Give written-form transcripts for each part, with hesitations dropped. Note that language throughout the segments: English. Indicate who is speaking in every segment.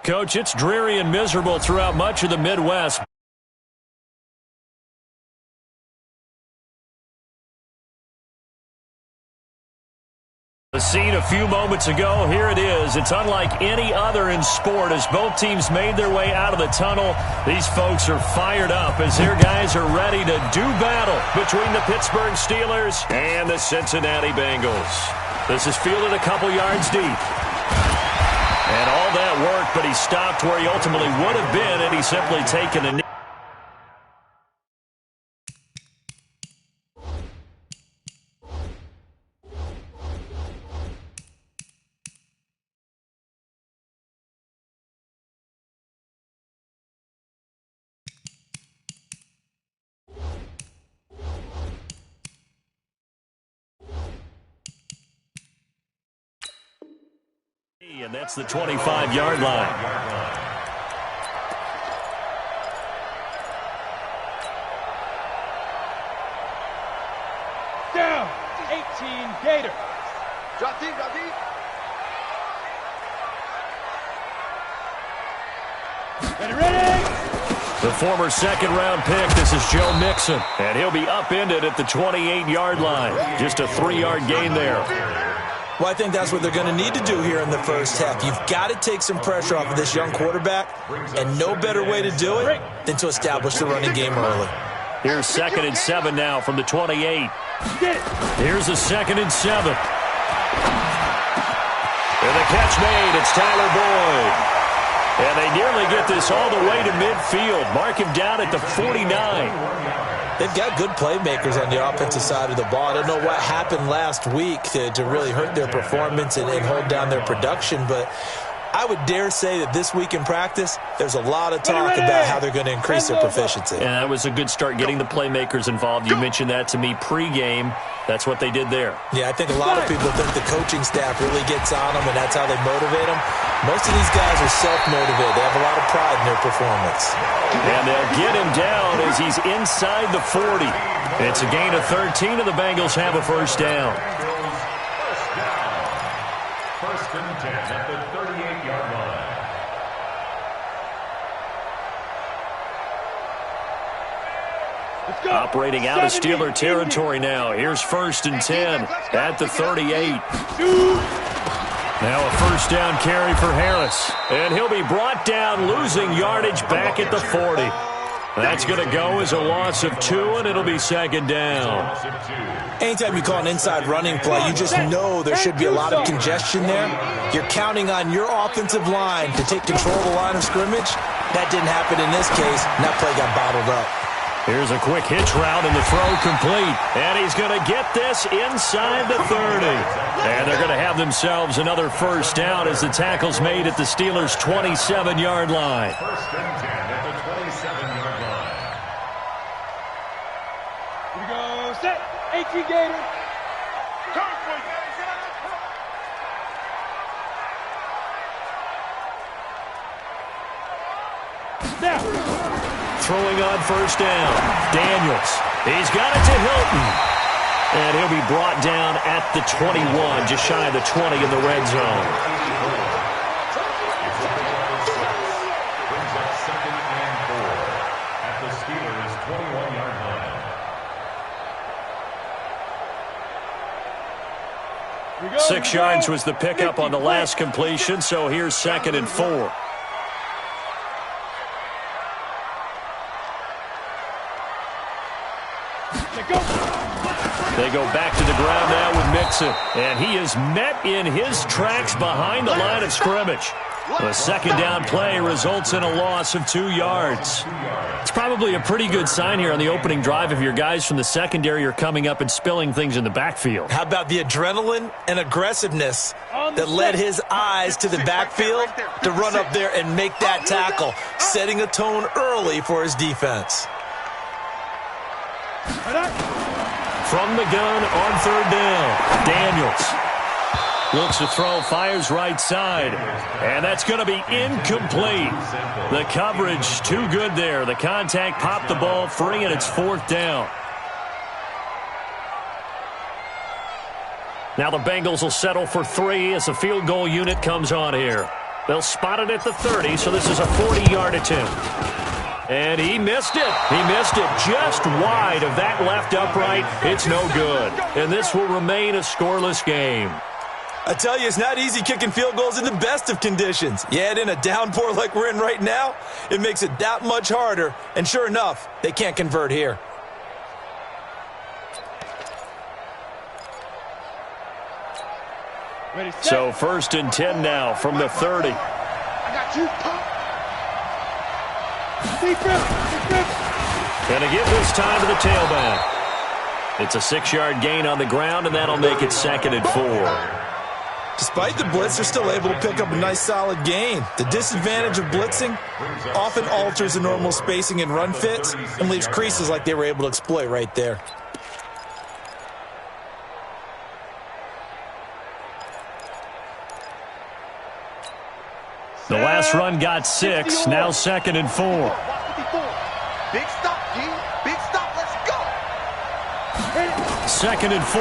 Speaker 1: Coach, it's dreary and miserable throughout much of the Midwest. The scene a few moments ago, here it is. It's unlike any other in sport as both teams made their way out of the tunnel. These folks are fired up as their guys are ready to do battle between the Pittsburgh Steelers and the Cincinnati Bengals. This is fielded a couple yards deep. And all that worked, but he stopped where he ultimately would have been, and he's simply taken a knee. And that's the 25-yard line.
Speaker 2: Down, 18 Gators.
Speaker 3: Drop deep, drop deep.
Speaker 2: Ready?
Speaker 1: The former second-round pick, this is Joe Mixon. And he'll be upended at the 28-yard line. Just a 3-yard gain there.
Speaker 4: Well, I think that's what they're going to need to do here in the first half. You've got to take some pressure off of this young quarterback, and no better way to do it than to establish the running game early.
Speaker 1: Here's 2nd and 7 now from the 28. Here's a 2nd and 7. And the catch made. It's Tyler Boyd. And they nearly get this all the way to midfield. Mark him down at the 49.
Speaker 4: They've got good playmakers on the offensive side of the ball. I don't know what happened last week to really hurt their performance and hold down their production, but I would dare say that this week in practice, there's a lot of talk about how they're going to increase their proficiency.
Speaker 1: And that was a good start getting the playmakers involved. You mentioned that to me pregame. That's what they did there.
Speaker 4: Yeah, I think a lot of people think the coaching staff really gets on them, and that's how they motivate them. Most of these guys are self-motivated. They have a lot of pride in their performance.
Speaker 1: And they'll get him down as he's inside the 40. It's a gain of 13, and the Bengals have a first down.
Speaker 5: First and 10 at the 38-yard line.
Speaker 1: Operating out of Steeler territory now. Here's 1st and 10 at the 38. Now a first down carry for Harris. And he'll be brought down, losing yardage back at the 40. That's going to go as a loss of 2, and it'll be 2nd down.
Speaker 4: Anytime you call an inside running play, you just know there should be a lot of congestion there. You're counting on your offensive line to take control of the line of scrimmage. That didn't happen in this case, and that play got bottled up.
Speaker 1: Here's a quick hitch route, and the throw complete. And he's going to get this inside the 30. And they're going to have themselves another first down as the tackle's made at the Steelers' 27-yard line.
Speaker 5: First and 10 at the 27-yard line.
Speaker 2: Here we go, set, 18 Gators. Now.
Speaker 1: Throwing on first down. Daniels. He's got it to Hilton. And he'll be brought down at the 21, just shy of the 20 in the red zone.
Speaker 5: Brings up 2nd and 4 at the Steelers' 21-yard line.
Speaker 1: 6 yards was the pickup on the last completion, so here's 2nd and 4. They go back to the ground now with Mixon. And he is met in his tracks behind the line of scrimmage. The 2nd down play results in a loss of 2 yards. It's probably a pretty good sign here on the opening drive if your guys from the secondary are coming up and spilling things in the backfield.
Speaker 4: How about the adrenaline and aggressiveness that led his eyes to the backfield to run up there and make that tackle, setting a tone early for his defense.
Speaker 1: From the gun on 3rd down, Daniels looks to throw, fires right side, and that's going to be incomplete. The coverage too good there. The contact popped the ball free, and it's 4th down. Now the Bengals will settle for 3 as the field goal unit comes on here. They'll spot it at the 30, so this is a 40-yard attempt. And he missed it. He missed it just wide of that left upright. It's no good. And this will remain a scoreless game.
Speaker 4: I tell you, it's not easy kicking field goals in the best of conditions. Yet in a downpour like we're in right now, it makes it that much harder. And sure enough, they can't convert here.
Speaker 2: Ready, set.
Speaker 1: So 1st and 10 now from the 30.
Speaker 3: I got you.
Speaker 2: Deep grip.
Speaker 1: Gonna give this time to the tailback. It's a 6-yard gain on the ground, and that'll make it 2nd and 4.
Speaker 4: Despite the blitz, they're still able to pick up a nice solid gain. The disadvantage of blitzing often alters the normal spacing and run fits and leaves creases like they were able to exploit right there.
Speaker 1: The last run got 6, now 2nd and 4.
Speaker 3: Big stop, G. Big stop. Let's go.
Speaker 1: 2nd and 4.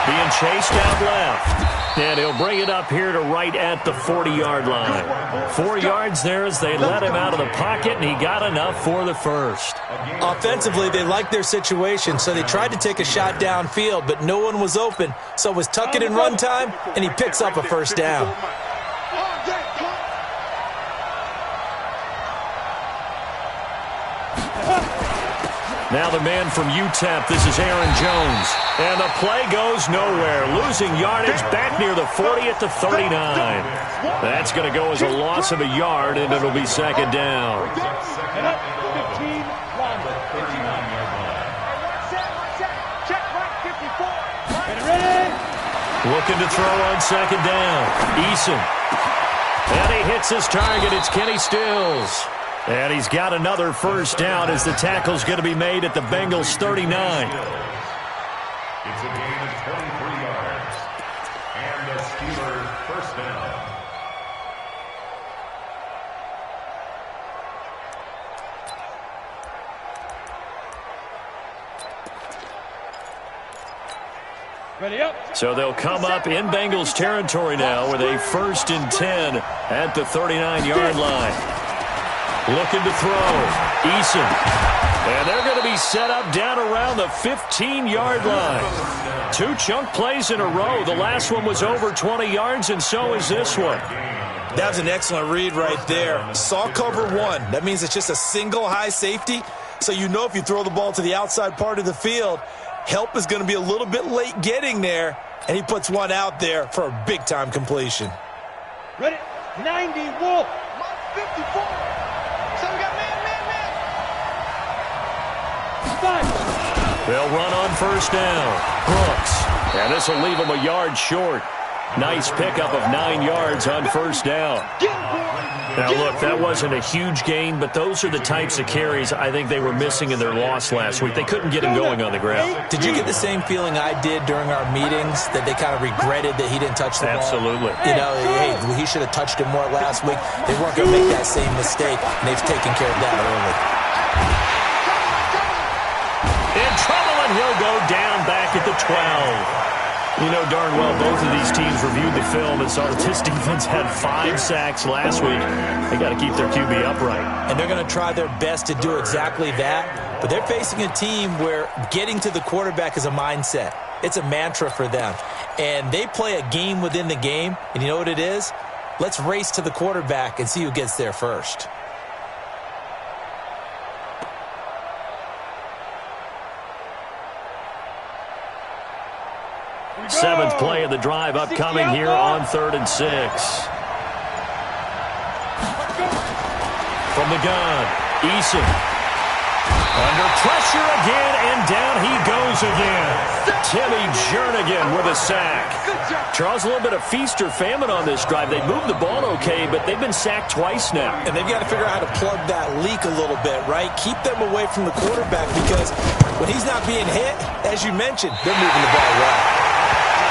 Speaker 1: Being chased out left. And he'll bring it up here to right at the 40-yard line. 4 yards there as they let him out of the pocket, and he got enough for the first.
Speaker 4: Offensively, they liked their situation, so they tried to take a shot downfield, but no one was open. So it was tuck it in run time, and he picks up a first down.
Speaker 1: Now the man from UTEP, this is Aaron Jones. And the play goes nowhere. Losing yardage back near the 40 at the 39. That's going to go as a loss of a yard, and it'll be 2nd down.
Speaker 2: And up, 15, line.
Speaker 5: 39-yard line.
Speaker 3: Check right, 54.
Speaker 2: Get ready.
Speaker 1: Looking to throw on 2nd down. Eason. And he hits his target. It's Kenny Stills. And he's got another first down as the tackle's going to be made at the Bengals' 39.
Speaker 5: It's a gain of 23 yards. And the Steelers' first down.
Speaker 2: Ready up.
Speaker 1: So they'll come up in Bengals territory now with a 1st and 10 at the 39-yard line. Looking to throw. Eason. And they're going to be set up down around the 15-yard line. 2 chunk plays in a row. The last one was over 20 yards, and so is this one.
Speaker 4: That was an excellent read right there. Saw cover 1. That means it's just a single high safety. So you know if you throw the ball to the outside part of the field, help is going to be a little bit late getting there, and he puts one out there for a big-time completion.
Speaker 2: Ready. 90, Wolf.
Speaker 3: 54. So we got man.
Speaker 1: They'll run on first down. Brooks. And this will leave him a yard short. Nice pickup of 9 yards on first down. Now, look, that wasn't a huge gain, but those are the types of carries I think they were missing in their loss last week. They couldn't get him going on the ground.
Speaker 4: Did you get the same feeling I did during our meetings, that they kind of regretted that he didn't touch the ball?
Speaker 1: Absolutely.
Speaker 4: You know, hey, he should have touched it more last week. They weren't going to make that same mistake, and they've taken care of that early.
Speaker 1: In trouble, and he'll go down back at the 12. You know darn well both of these teams reviewed the film and saw that this defense had 5 sacks last week. They got to keep their QB upright.
Speaker 4: And they're going to try their best to do exactly that. But they're facing a team where getting to the quarterback is a mindset. It's a mantra for them. And they play a game within the game. And you know what it is? Let's race to the quarterback and see who gets there first.
Speaker 1: Seventh play of the drive upcoming here on 3rd and 6. From the gun, Eason. Under pressure again, and down he goes again. Timmy Jernigan with a sack. Charles, a little bit of feast or famine on this drive. They moved the ball okay, but they've been sacked twice now.
Speaker 4: And they've got to figure out how to plug that leak a little bit, right? Keep them away from the quarterback, because when he's not being hit, as you mentioned, they're moving the ball well.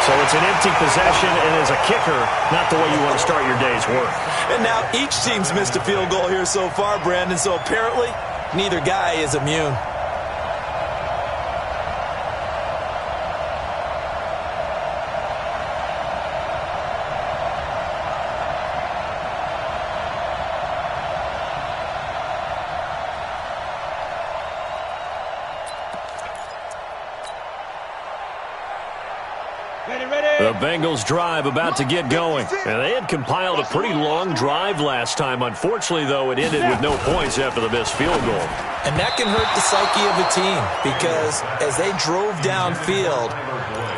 Speaker 1: So it's an empty possession, and as a kicker, not the way you want to start your day's work.
Speaker 4: And now each team's missed a field goal here so far, Brandon, so apparently neither guy is immune.
Speaker 1: The Bengals drive about to get going. And they had compiled a pretty long drive last time. Unfortunately, though, it ended with no points after the missed field goal.
Speaker 4: And that can hurt the psyche of a team because as they drove downfield,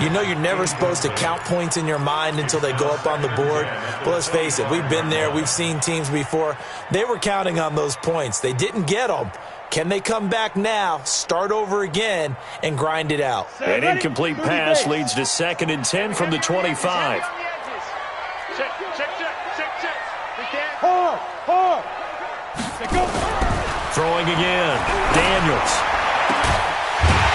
Speaker 4: you know you're never supposed to count points in your mind until they go up on the board. But let's face it, we've been there. We've seen teams before. They were counting on those points. They didn't get them. Can they come back now, start over again, and grind it out?
Speaker 1: An incomplete pass leads to 2nd and 10 from the 25.
Speaker 3: Check.
Speaker 2: Hard. Go.
Speaker 1: Throwing again. Daniels.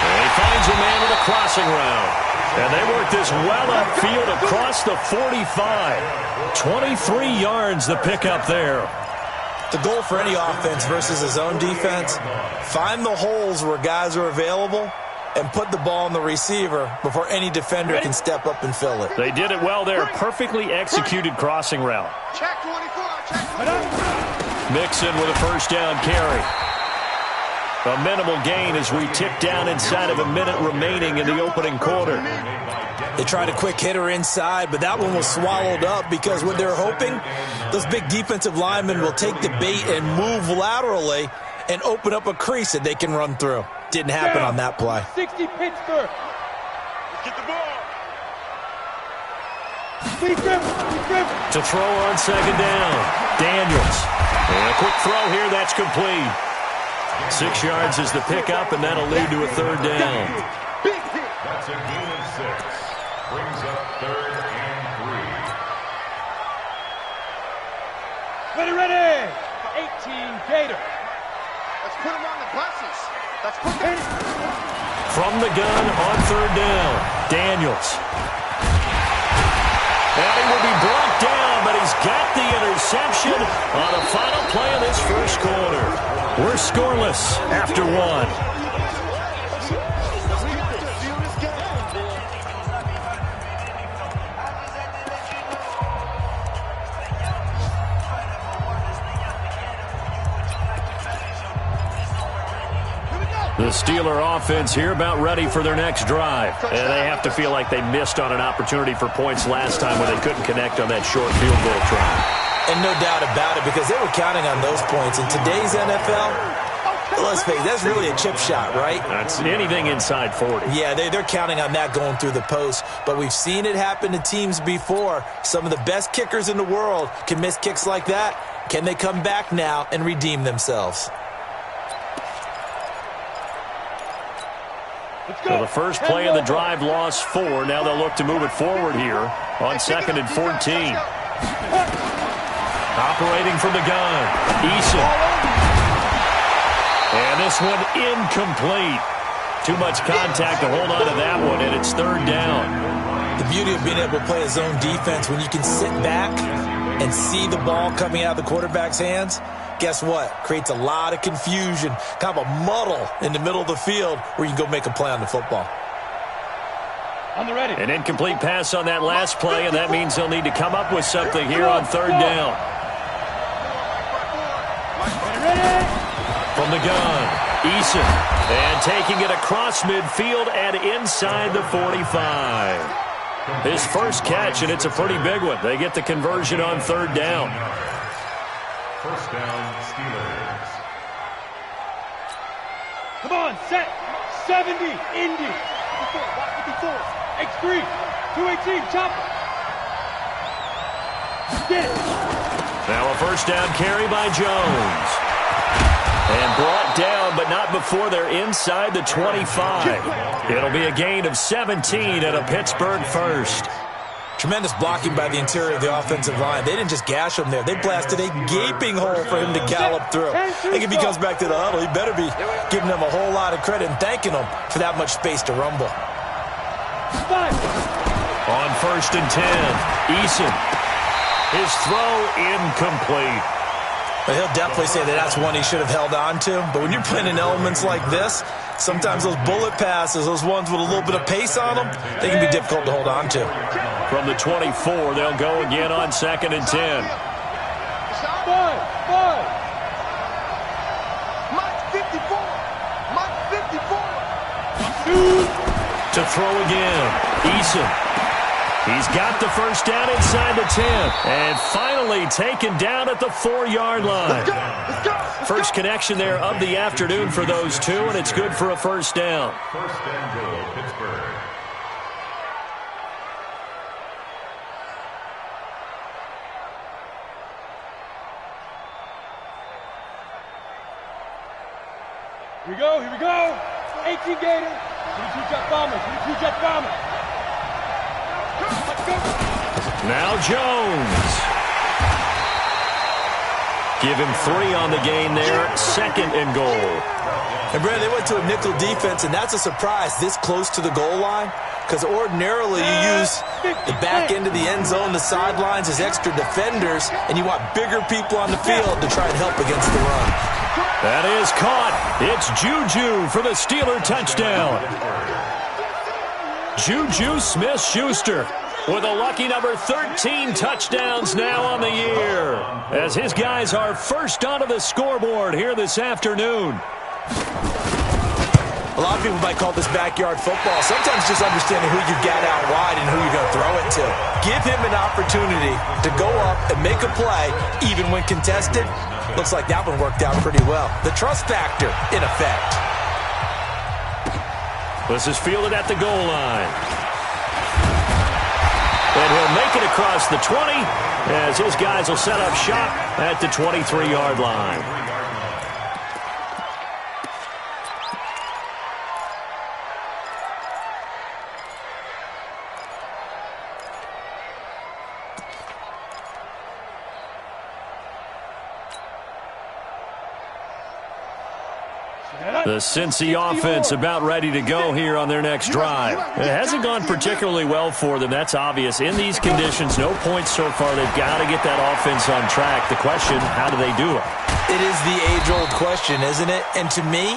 Speaker 1: And he finds a man with a crossing route. And they work this well upfield across the 45. 23 yards the pickup there.
Speaker 4: The goal for any offense versus a zone defense, find the holes where guys are available and put the ball on the receiver before any defender can step up and fill it.
Speaker 1: They did it well there. Perfectly executed crossing route.
Speaker 3: Check 24.
Speaker 1: Mixon with a first down carry. A minimal gain as we tick down inside of a minute remaining in the opening quarter.
Speaker 4: They tried a quick hitter inside, but that one was swallowed up because what they're hoping, those big defensive linemen will take the bait and move laterally and open up a crease that they can run through. Didn't happen on that play.
Speaker 2: 60 Pittsburgh.
Speaker 3: Get the ball.
Speaker 1: To throw on 2nd down. Daniels. And a quick throw here, that's complete. 6 yards is the pickup, and that'll lead to a 3rd down.
Speaker 5: That's a gain of 6. Brings up 3rd and 3.
Speaker 2: Ready. 18 Gator.
Speaker 3: Let's put him on the buses. Let's put him.
Speaker 1: From the gun on 3rd down. Daniels. And he will be brought down, but he's got the interception on the final play of this first quarter. We're scoreless after 1. The Steeler offense here about ready for their next drive. And they have to feel like they missed on an opportunity for points last time when they couldn't connect on that short field goal try.
Speaker 4: And no doubt about it, because they were counting on those points. In today's NFL, let's face it, that's really a chip shot, right?
Speaker 1: That's anything inside 40.
Speaker 4: Yeah, they're counting on that going through the post. But we've seen it happen to teams before. Some of the best kickers in the world can miss kicks like that. Can they come back now and redeem themselves?
Speaker 1: So the first play of the drive lost 4. Now they'll look to move it forward here on 2nd and 14. Operating from the gun, Eason. And this one incomplete. Too much contact to hold on to that one, and it's 3rd down.
Speaker 4: The beauty of being able to play a zone defense, when you can sit back and see the ball coming out of the quarterback's hands, guess what? Creates a lot of confusion, kind of a muddle in the middle of the field where you can go make a play on the football.
Speaker 2: On the ready.
Speaker 1: An incomplete pass on that last play, and that means they'll need to come up with something here on 3rd down. From the gun, Eason. And taking it across midfield and inside the 45. His first catch, and it's a pretty big one. They get the conversion on 3rd down.
Speaker 5: First down, Steelers.
Speaker 2: Come on, set. 70, Indy. 54, X3, 218, chop. Get it.
Speaker 1: Now a first down carry by Jones. And brought down, but not before they're inside the 25. It'll be a gain of 17 and a Pittsburgh first.
Speaker 4: Tremendous blocking by the interior of the offensive line. They didn't just gash him there. They blasted a gaping hole for him to gallop through. I think if he comes back to the huddle, he better be giving them a whole lot of credit and thanking them for that much space to rumble.
Speaker 1: On 1st and 10, Eason. His throw incomplete.
Speaker 4: But he'll definitely say that that's one he should have held on to. But when you're playing in elements like this, sometimes those bullet passes, those ones with a little bit of pace on them, they can be difficult to hold on to.
Speaker 1: From the 24, they'll go again on 2nd and 10.
Speaker 2: Five.
Speaker 3: Mike 54. Mike 54.
Speaker 1: To throw again, Eason. He's got the first down inside the 10. And finally taken down at the 4-yard line. First connection there of the afternoon for those two, and it's good for a first down.
Speaker 5: First and goal, Pittsburgh.
Speaker 2: Here we go, here we go. 18 Gators, 22 Jet Bombers, 22 Jet Bombers. Let's go.
Speaker 1: Now Jones. Give him 3 on the gain there. Second and goal.
Speaker 4: And, Brad, they went to a nickel defense, and that's a surprise this close to the goal line, because ordinarily you use the back end of the end zone, the sidelines as extra defenders, and you want bigger people on the field to try and help against the run.
Speaker 1: That is caught. It's Juju for the Steeler touchdown. Juju Smith-Schuster with a lucky number 13 touchdowns now on the year, as his guys are first onto the scoreboard here this afternoon.
Speaker 4: A lot of people might call this backyard football. Sometimes just understanding who you've got out wide and who you're going to throw it to. Give him an opportunity to go up and make a play, even when contested. Looks like that one worked out pretty well. The trust factor in effect.
Speaker 1: This is fielded at the goal line. And he'll make it across the 20 as his guys will set up shop at the 23-yard line. The Cincy offense about ready to go here on their next drive. It hasn't gone particularly well for them. That's obvious. In these conditions, no points so far. They've got to get that offense on track. The question, how do they do it?
Speaker 4: It is the age-old question, isn't it? And to me,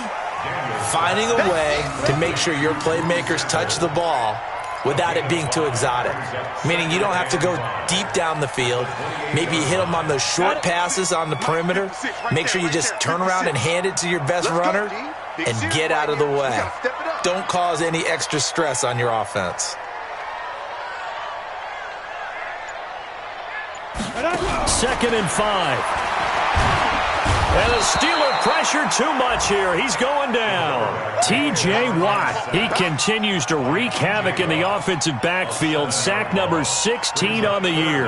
Speaker 4: finding a way to make sure your playmakers touch the ball without it being too exotic. Meaning you don't have to go deep down the field. Maybe you hit them on those short passes on the perimeter. Make sure you just turn around and hand it to your best runner and get out of the way. Don't cause any extra stress on your offense.
Speaker 1: Second and 5. And the Steeler pressure too much here. He's going down. T.J. Watt, he continues to wreak havoc in the offensive backfield. Sack number 16 on the year.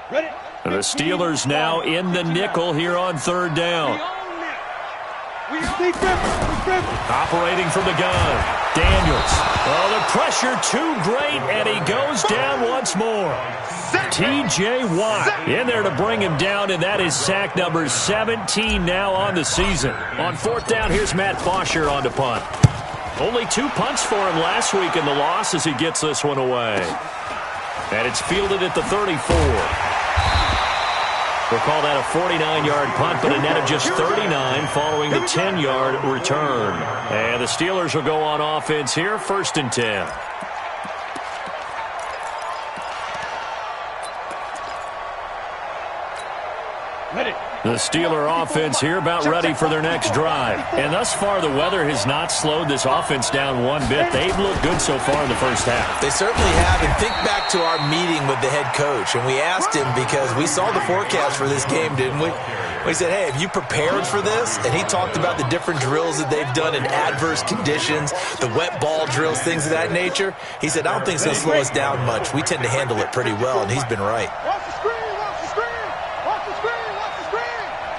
Speaker 2: Ready?
Speaker 1: And the Steelers now in the nickel here on third down. Operating from the gun. Daniels. Oh, the pressure too great, and he goes down once more. T.J. Watt in there to bring him down, and that is sack number 17 now on the season. On fourth down, here's Matt Bosher on to punt. Only 2 punts for him last week in the loss as he gets this one away. And it's fielded at the 34. We'll call that a 49-yard punt, but a net of just 39 following the 10-yard return. And the Steelers will go on offense here, first and 10.
Speaker 2: Ready.
Speaker 1: The Steeler offense here about ready for their next drive. And thus far, the weather has not slowed this offense down one bit. They've looked good so far in the first half.
Speaker 4: They certainly have. And think back to our meeting with the head coach. And we asked him, because we saw the forecast for this game, didn't we? We said, hey, have you prepared for this? And he talked about the different drills that they've done in adverse conditions, the wet ball drills, things of that nature. He said, I don't think it's going to slow us down much. We tend to handle it pretty well, and he's been right.
Speaker 3: Watch the screen, watch the screen, watch the screen, watch the screen,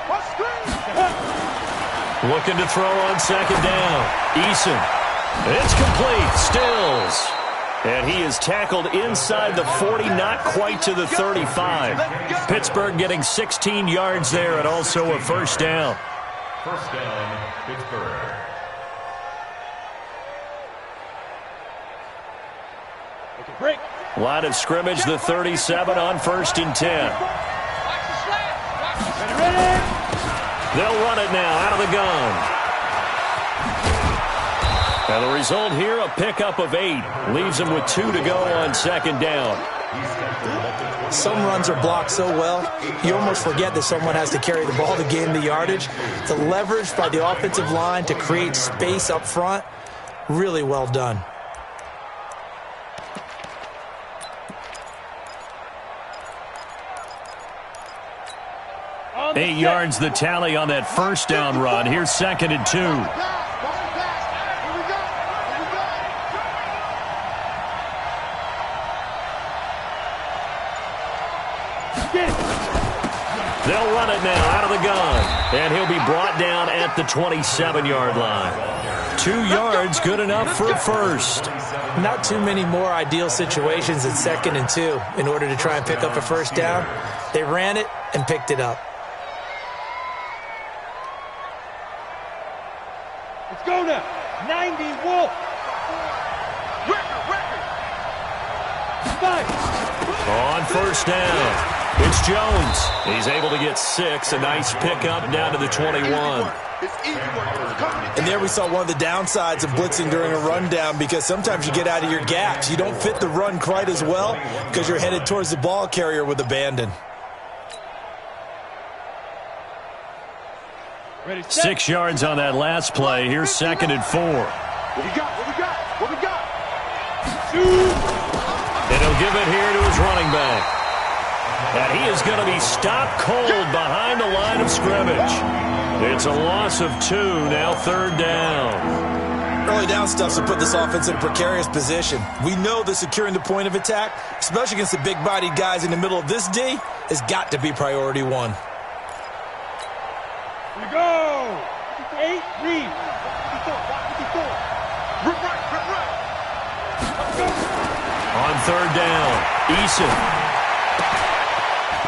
Speaker 3: watch the screen.
Speaker 1: Looking to throw on second down. Eason. It's complete. Stills. And he is tackled inside the 40, not quite to the 35. Pittsburgh getting 16 yards there and also a first down.
Speaker 5: First down, Pittsburgh.
Speaker 2: Okay, break.
Speaker 1: Line of scrimmage, the 37 on first and 10.
Speaker 2: Ready.
Speaker 1: They'll run it now out of the gun. And the result here, a pickup of 8. Leaves them with 2 to go on second down.
Speaker 4: Some runs are blocked so well, you almost forget that someone has to carry the ball to gain the yardage. The leverage by the offensive line to create space up front, really well done.
Speaker 1: On 8 yards the tally on that first down run. Here's 2nd and 2. They'll run it now out of the gun. And he'll be brought down at the 27-yard line. 2 yards, good enough for a first.
Speaker 4: Not too many more ideal situations at 2nd and 2 in order to try and pick up a first down. They ran it and picked it up.
Speaker 2: Let's go now. 90 Wolf.
Speaker 1: On first down, it's Jones. He's able to get 6. A nice pickup down to the 21.
Speaker 4: And there we saw one of the downsides of blitzing during a rundown, because sometimes you get out of your gaps. You don't fit the run quite as well because you're headed towards the ball carrier with abandon.
Speaker 1: 6 yards on that last play. Here's 2nd and 4.
Speaker 3: What we got? What we got? What we got?
Speaker 1: And he'll give it here to his running back. And he is going to be stopped cold behind the line of scrimmage. It's a loss of 2, now 3rd down.
Speaker 4: Early down stuff will put this offense in a precarious position. We know that securing the point of attack, especially against the big-bodied guys in the middle of this D, has got to be priority 1.
Speaker 2: Here we go. 8, read.
Speaker 1: On 3rd down, Eason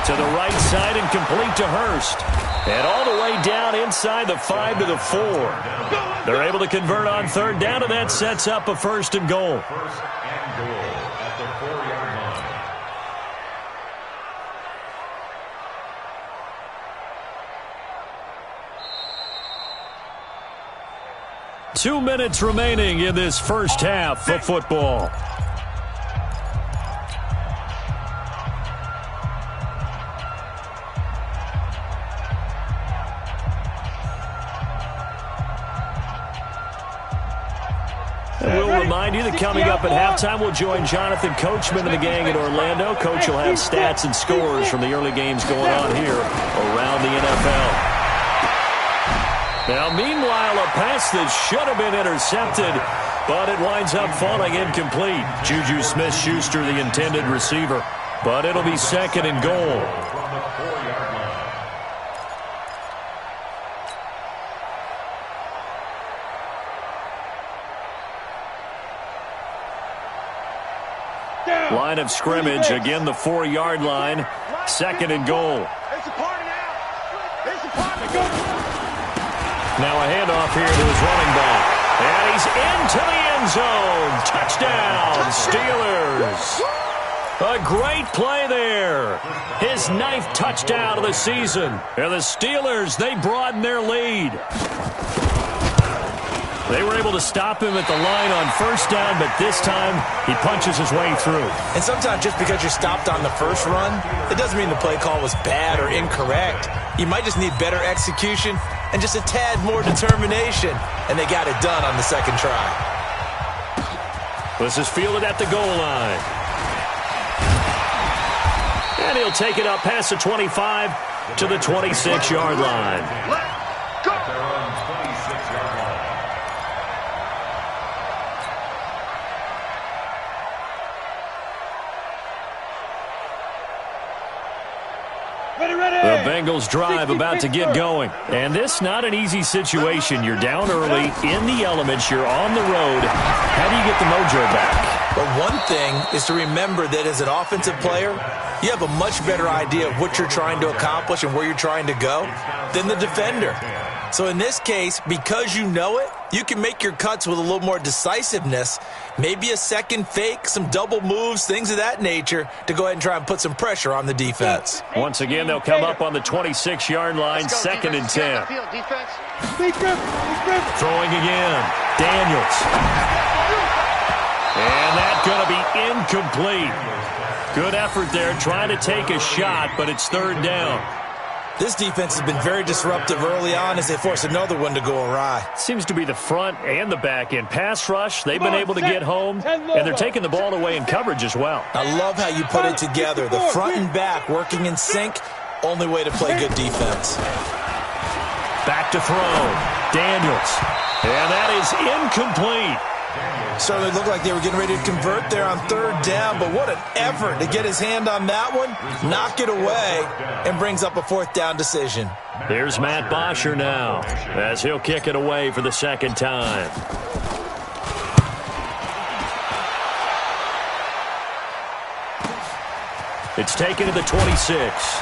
Speaker 1: to the right side and complete to Hurst. And all the way down inside the 5 to the 4. They're able to convert on 3rd down, and that sets up a 1st and goal.
Speaker 5: 1st and goal at the 4-yard line.
Speaker 1: 2 minutes remaining in this first half of football. And we'll remind you that coming up at halftime, we'll join Jonathan Coachman and the gang in Orlando. Coach will have stats and scores from the early games going on here around the NFL. Now, meanwhile, a pass that should have been intercepted, but it winds up falling incomplete. Juju Smith-Schuster, the intended receiver, but it'll be 2nd and goal.
Speaker 5: From the 4-yard line.
Speaker 1: Line of scrimmage, again the 4-yard line, 2nd and goal. Now a handoff here to his running back. And he's into the end zone. Touchdown, Steelers. A great play there. His 9th touchdown of the season. And the Steelers, they broaden their lead. They were able to stop him at the line on 1st down, but this time he punches his way through.
Speaker 4: And sometimes just because you're stopped on the first run, it doesn't mean the play call was bad or incorrect. You might just need better execution and just a tad more determination, and they got it done on the 2nd try.
Speaker 1: This is fielded at the goal line. And he'll take it up past the 25 to the 26-yard line.
Speaker 5: They're on 26-yard line.
Speaker 1: The Bengals drive about to get going. And this not an easy situation. You're down early, in the elements, you're on the road. How do you get the mojo back?
Speaker 4: But one thing is to remember that as an offensive player, you have a much better idea of what you're trying to accomplish and where you're trying to go than the defender. So in this case, because you know it, you can make your cuts with a little more decisiveness, maybe a second fake, some double moves, things of that nature, to go ahead and try and put some pressure on the defense.
Speaker 1: Once again, they'll come up on the 26-yard line, 2nd and 10. Throwing again, Daniels. And that's going to be incomplete. Good effort there, trying to take a shot, but it's third down.
Speaker 4: This defense has been very disruptive early on as they force another one to go awry.
Speaker 1: Seems to be the front and the back end. Pass rush, they've been able to get home, and they're taking the ball away in coverage as well.
Speaker 4: I love how you put it together. The front and back working in sync, only way to play good defense.
Speaker 1: Back to throw. Daniels. And that is incomplete.
Speaker 4: Certainly looked like they were getting ready to convert there on third down, but what an effort to get his hand on that one, knock it away, and brings up a fourth down decision.
Speaker 1: Here's Matt Bosher now, as he'll kick it away for the second time. It's taken to the 26.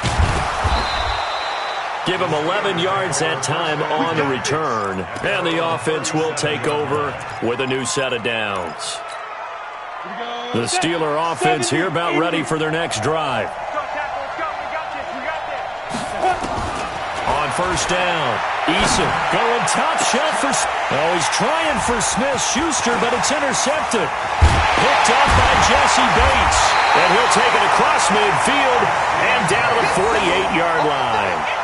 Speaker 1: Give him 11 yards that time on the return. And the offense will take over with a new set of downs. The Steeler offense here about ready for their next drive. On first down, Eason going top shelf for... Oh, he's trying for Smith-Schuster, but it's intercepted. Picked up by Jesse Bates. And he'll take it across midfield and down to the 48-yard line.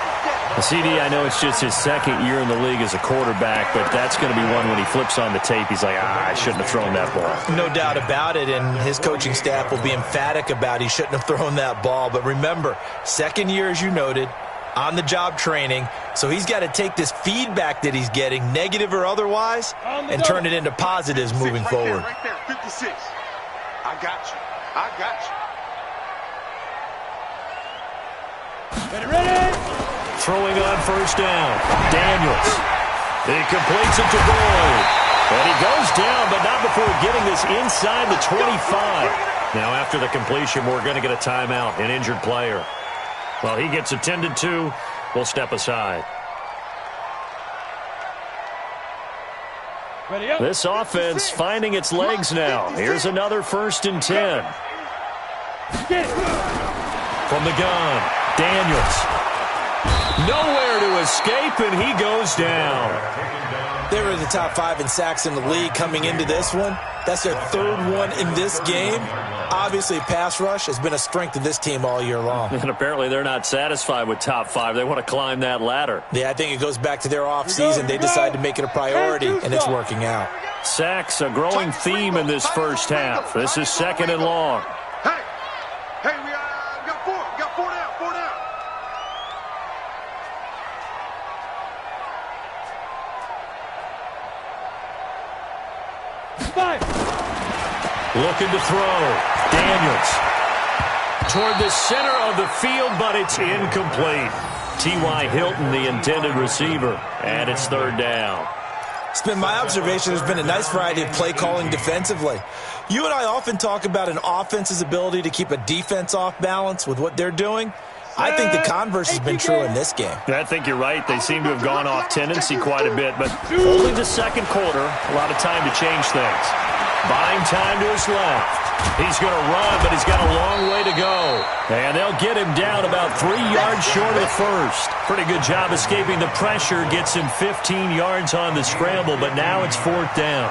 Speaker 1: CD, I know it's just his second year in the league as a quarterback, but that's going to be one when he flips on the tape, he's like, I shouldn't have thrown that ball.
Speaker 4: No doubt about it, and his coaching staff will be emphatic about he shouldn't have thrown that ball. But remember, second year, as you noted, on-the-job training, so he's got to take this feedback that he's getting, negative or otherwise, and turn it into positives moving forward.
Speaker 3: Right there, 56. I got you. I got you.
Speaker 2: Ready?
Speaker 1: Throwing on first down. Daniels. He completes it to Boyd. And he goes down, but not before getting this inside the 25. Now, after the completion, we're going to get a timeout, an injured player. Well, he gets attended to. We'll step aside.
Speaker 2: Ready up.
Speaker 1: This offense finding its legs now. Here's another 1st and 10.
Speaker 2: Get it.
Speaker 1: From the gun, Daniels. Nowhere to escape, and he goes down.
Speaker 4: They were in the top 5 in sacks in the league coming into this one. That's their third one in this game. Obviously, pass rush has been a strength of this team all year long.
Speaker 1: And apparently they're not satisfied with top 5. They want to climb that ladder.
Speaker 4: Yeah, I think it goes back to their offseason. They decided to make it a priority, and it's working out.
Speaker 1: Sacks, a growing theme in this first half. This is 2nd and long.
Speaker 3: Hey, we got 4. We got 4 down. 4 down.
Speaker 1: Looking to throw. Daniels. Toward the center of the field, but it's incomplete. T.Y. Hilton, the intended receiver, and it's 3rd down.
Speaker 4: It's been my observation there's been a nice variety of play calling defensively. You and I often talk about an offense's ability to keep a defense off balance with what they're doing. I think the converse has been true in this game.
Speaker 1: I think you're right. They seem to have gone off tendency quite a bit, but only the second quarter, a lot of time to change things. Buying time to his left. He's going to run, but he's got a long way to go. And they'll get him down about 3 yards short of the first. Pretty good job escaping the pressure. Gets him 15 yards on the scramble, but now it's 4th down.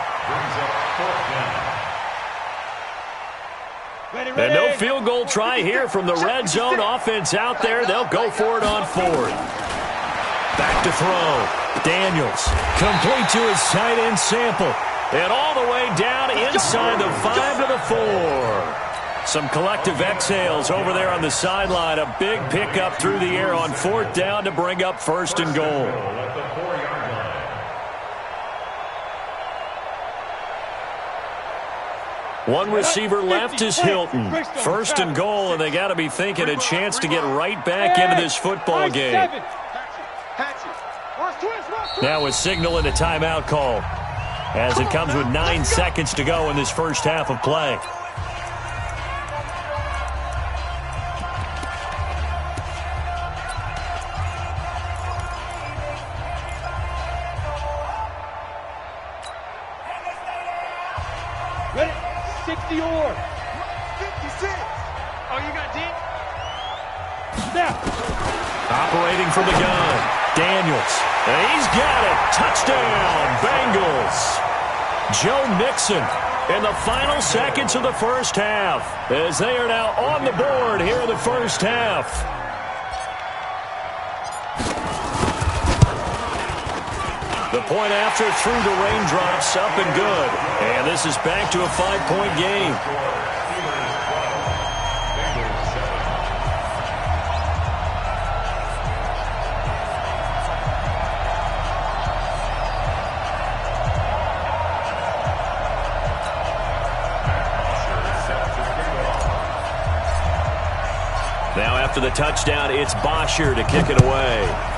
Speaker 1: And no field goal try here from the red zone. Offense out there. They'll go for it on 4th. Back to throw. Daniels. Complete to his tight end Sample. And all the way down inside the 5 to the 4. Some collective exhales over there on the sideline. A big pickup through the air on 4th down to bring up 1st and goal. One receiver left is Hilton. 1st and goal, and they got to be thinking a chance to get right back into this football game. Now a signal and a timeout call, as it comes with 9 seconds to go in this first half of play.
Speaker 2: Ready? 60 or
Speaker 3: 56. Oh, you got deep?
Speaker 2: Now.
Speaker 1: Operating from the gun, Daniels. And he's got it. Touchdown, Bengals. Joe Mixon in the final seconds of the first half, as they are now on the board here in the first half. The point after through the raindrops, up and good. And this is back to a 5-point game. Now after the touchdown, it's Bosher to kick it away.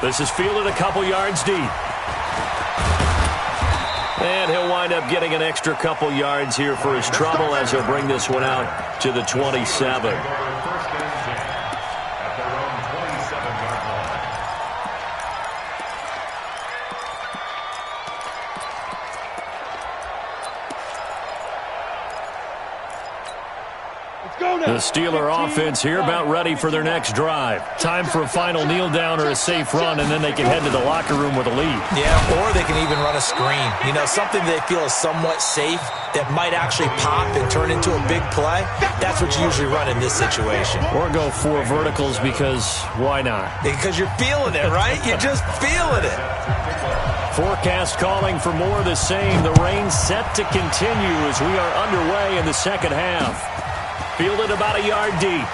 Speaker 1: This is fielded a couple yards deep. And he'll wind up getting an extra couple yards here for his trouble as he'll bring this one out to the 27. The Steeler offense here about ready for their next drive. Time for a final kneel down or a safe run, and then they can head to the locker room with a lead.
Speaker 4: Yeah, or they can even run a screen. You know, something they feel is somewhat safe that might actually pop and turn into a big play. That's what you usually run in this situation.
Speaker 1: Or go 4 verticals because why not?
Speaker 4: Because you're feeling it, right? You're just feeling it.
Speaker 1: Forecast calling for more of the same. The rain set to continue as we are underway in the second half. Fielded about a yard deep.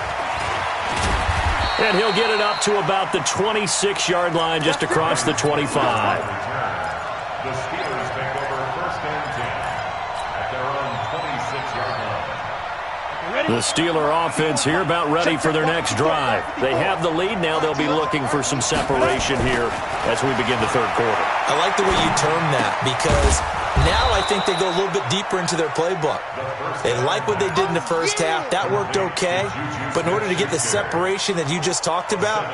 Speaker 1: And he'll get it up to about the 26-yard line just across the 25.
Speaker 5: The Steelers take over first and 10 at their own 26-yard line.
Speaker 1: The Steeler offense here about ready for their next drive. They have the lead. Now they'll be looking for some separation here as we begin the third quarter.
Speaker 4: I like the way you term that because now I think they go a little bit deeper into their playbook. They like what they did in the first half. That worked okay. But in order to get the separation that you just talked about,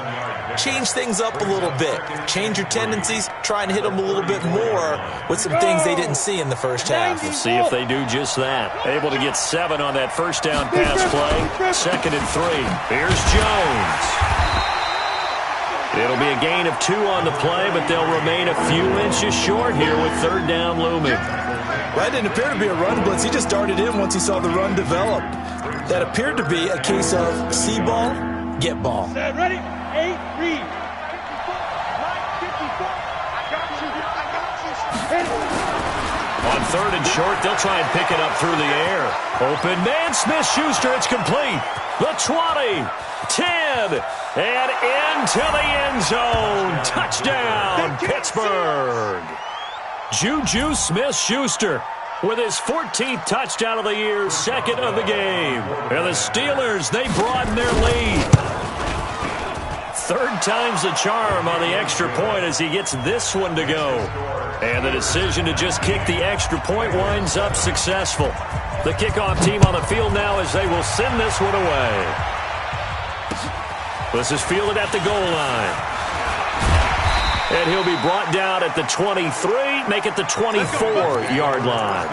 Speaker 4: change things up a little bit. Change your tendencies. Try and hit them a little bit more with some things they didn't see in the first half.
Speaker 1: We'll see if they do just that. Able to get 7 on that first down pass play. 2nd and 3. Here's Jones. It'll be a gain of 2 on the play, but they'll remain a few inches short here with 3rd down looming.
Speaker 4: That didn't appear to be a run blitz. He just darted in once he saw the run develop. That appeared to be a case of see ball, get ball.
Speaker 2: Ready? 8, read.
Speaker 1: On 3rd and short, they'll try and pick it up through the air. Open man, Smith-Schuster, it's complete. The 20, 10, and into the end zone. Touchdown, Pittsburgh. Juju Smith-Schuster with his 14th touchdown of the year, 2nd of the game. And the Steelers, they broaden their lead. 3rd time's the charm on the extra point as he gets this one to go. And the decision to just kick the extra point winds up successful. The kickoff team on the field now as they will send this one away. This is fielded at the goal line. And he'll be brought down at the 23, make it the 24-yard line.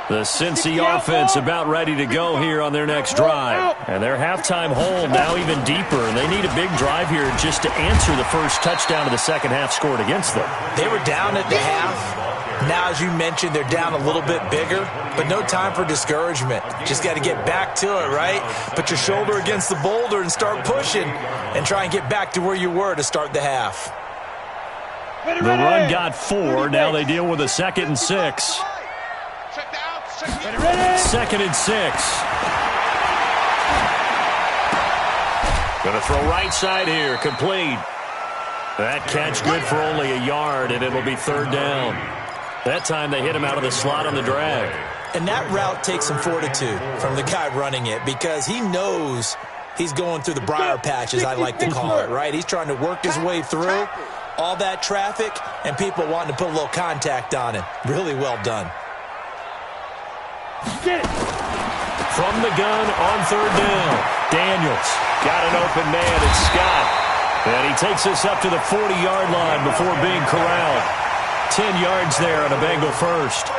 Speaker 1: The Cincy offense about ready to go here on their next drive. And their halftime hole now even deeper. And they need a big drive here just to answer the first touchdown of the second half scored against them.
Speaker 4: They were down at the half. Now, as you mentioned, they're down a little bit bigger, but no time for discouragement. Just got to get back to it, right? Put your shoulder against the boulder and start pushing and try and get back to where you were to start the half.
Speaker 1: The run got 4. Now they deal with a 2nd and 6. 2nd and 6. Going to throw right side here. Complete. That catch good for only a yard, and it'll be 3rd down. That time they hit him out of the slot on the drag.
Speaker 4: And that route takes some fortitude from the guy running it because he knows he's going through the briar patch, as I like to call it, right? He's trying to work his way through all that traffic and people wanting to put a little contact on him. Really well done.
Speaker 1: From the gun on 3rd down. Daniels got an open man. It's Scott. And he takes us up to the 40-yard line before being corralled. 10 yards there on a Bengal first.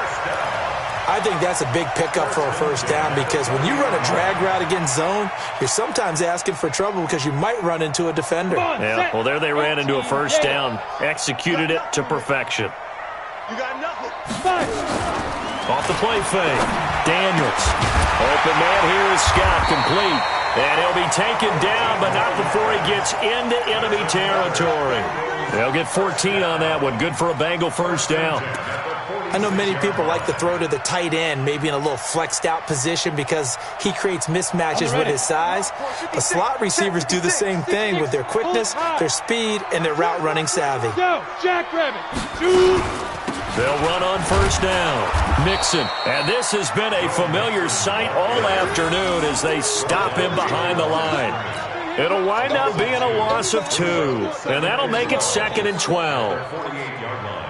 Speaker 4: I think that's a big pickup for a first down because when you run a drag route against zone, you're sometimes asking for trouble because you might run into a defender.
Speaker 1: Yeah, well, there they ran into a first down. Executed it to perfection.
Speaker 3: You got nothing.
Speaker 1: Off the play fake. Daniels. Open man here is Scott, complete. And he'll be taken down, but not before he gets into enemy territory. They'll get 14 on that one. Good for a Bengal first down.
Speaker 4: I know many people like to throw to the tight end, maybe in a little flexed out position because he creates mismatches with his size. But slot receivers do the same thing with their quickness, their speed, and their route running savvy.
Speaker 2: Go, jackrabbit. 2.
Speaker 1: They'll run on first down. Mixon. And this has been a familiar sight all afternoon as they stop him behind the line. It'll wind up being a loss of 2. And that'll make it 2nd and 12.
Speaker 5: 48-yard line.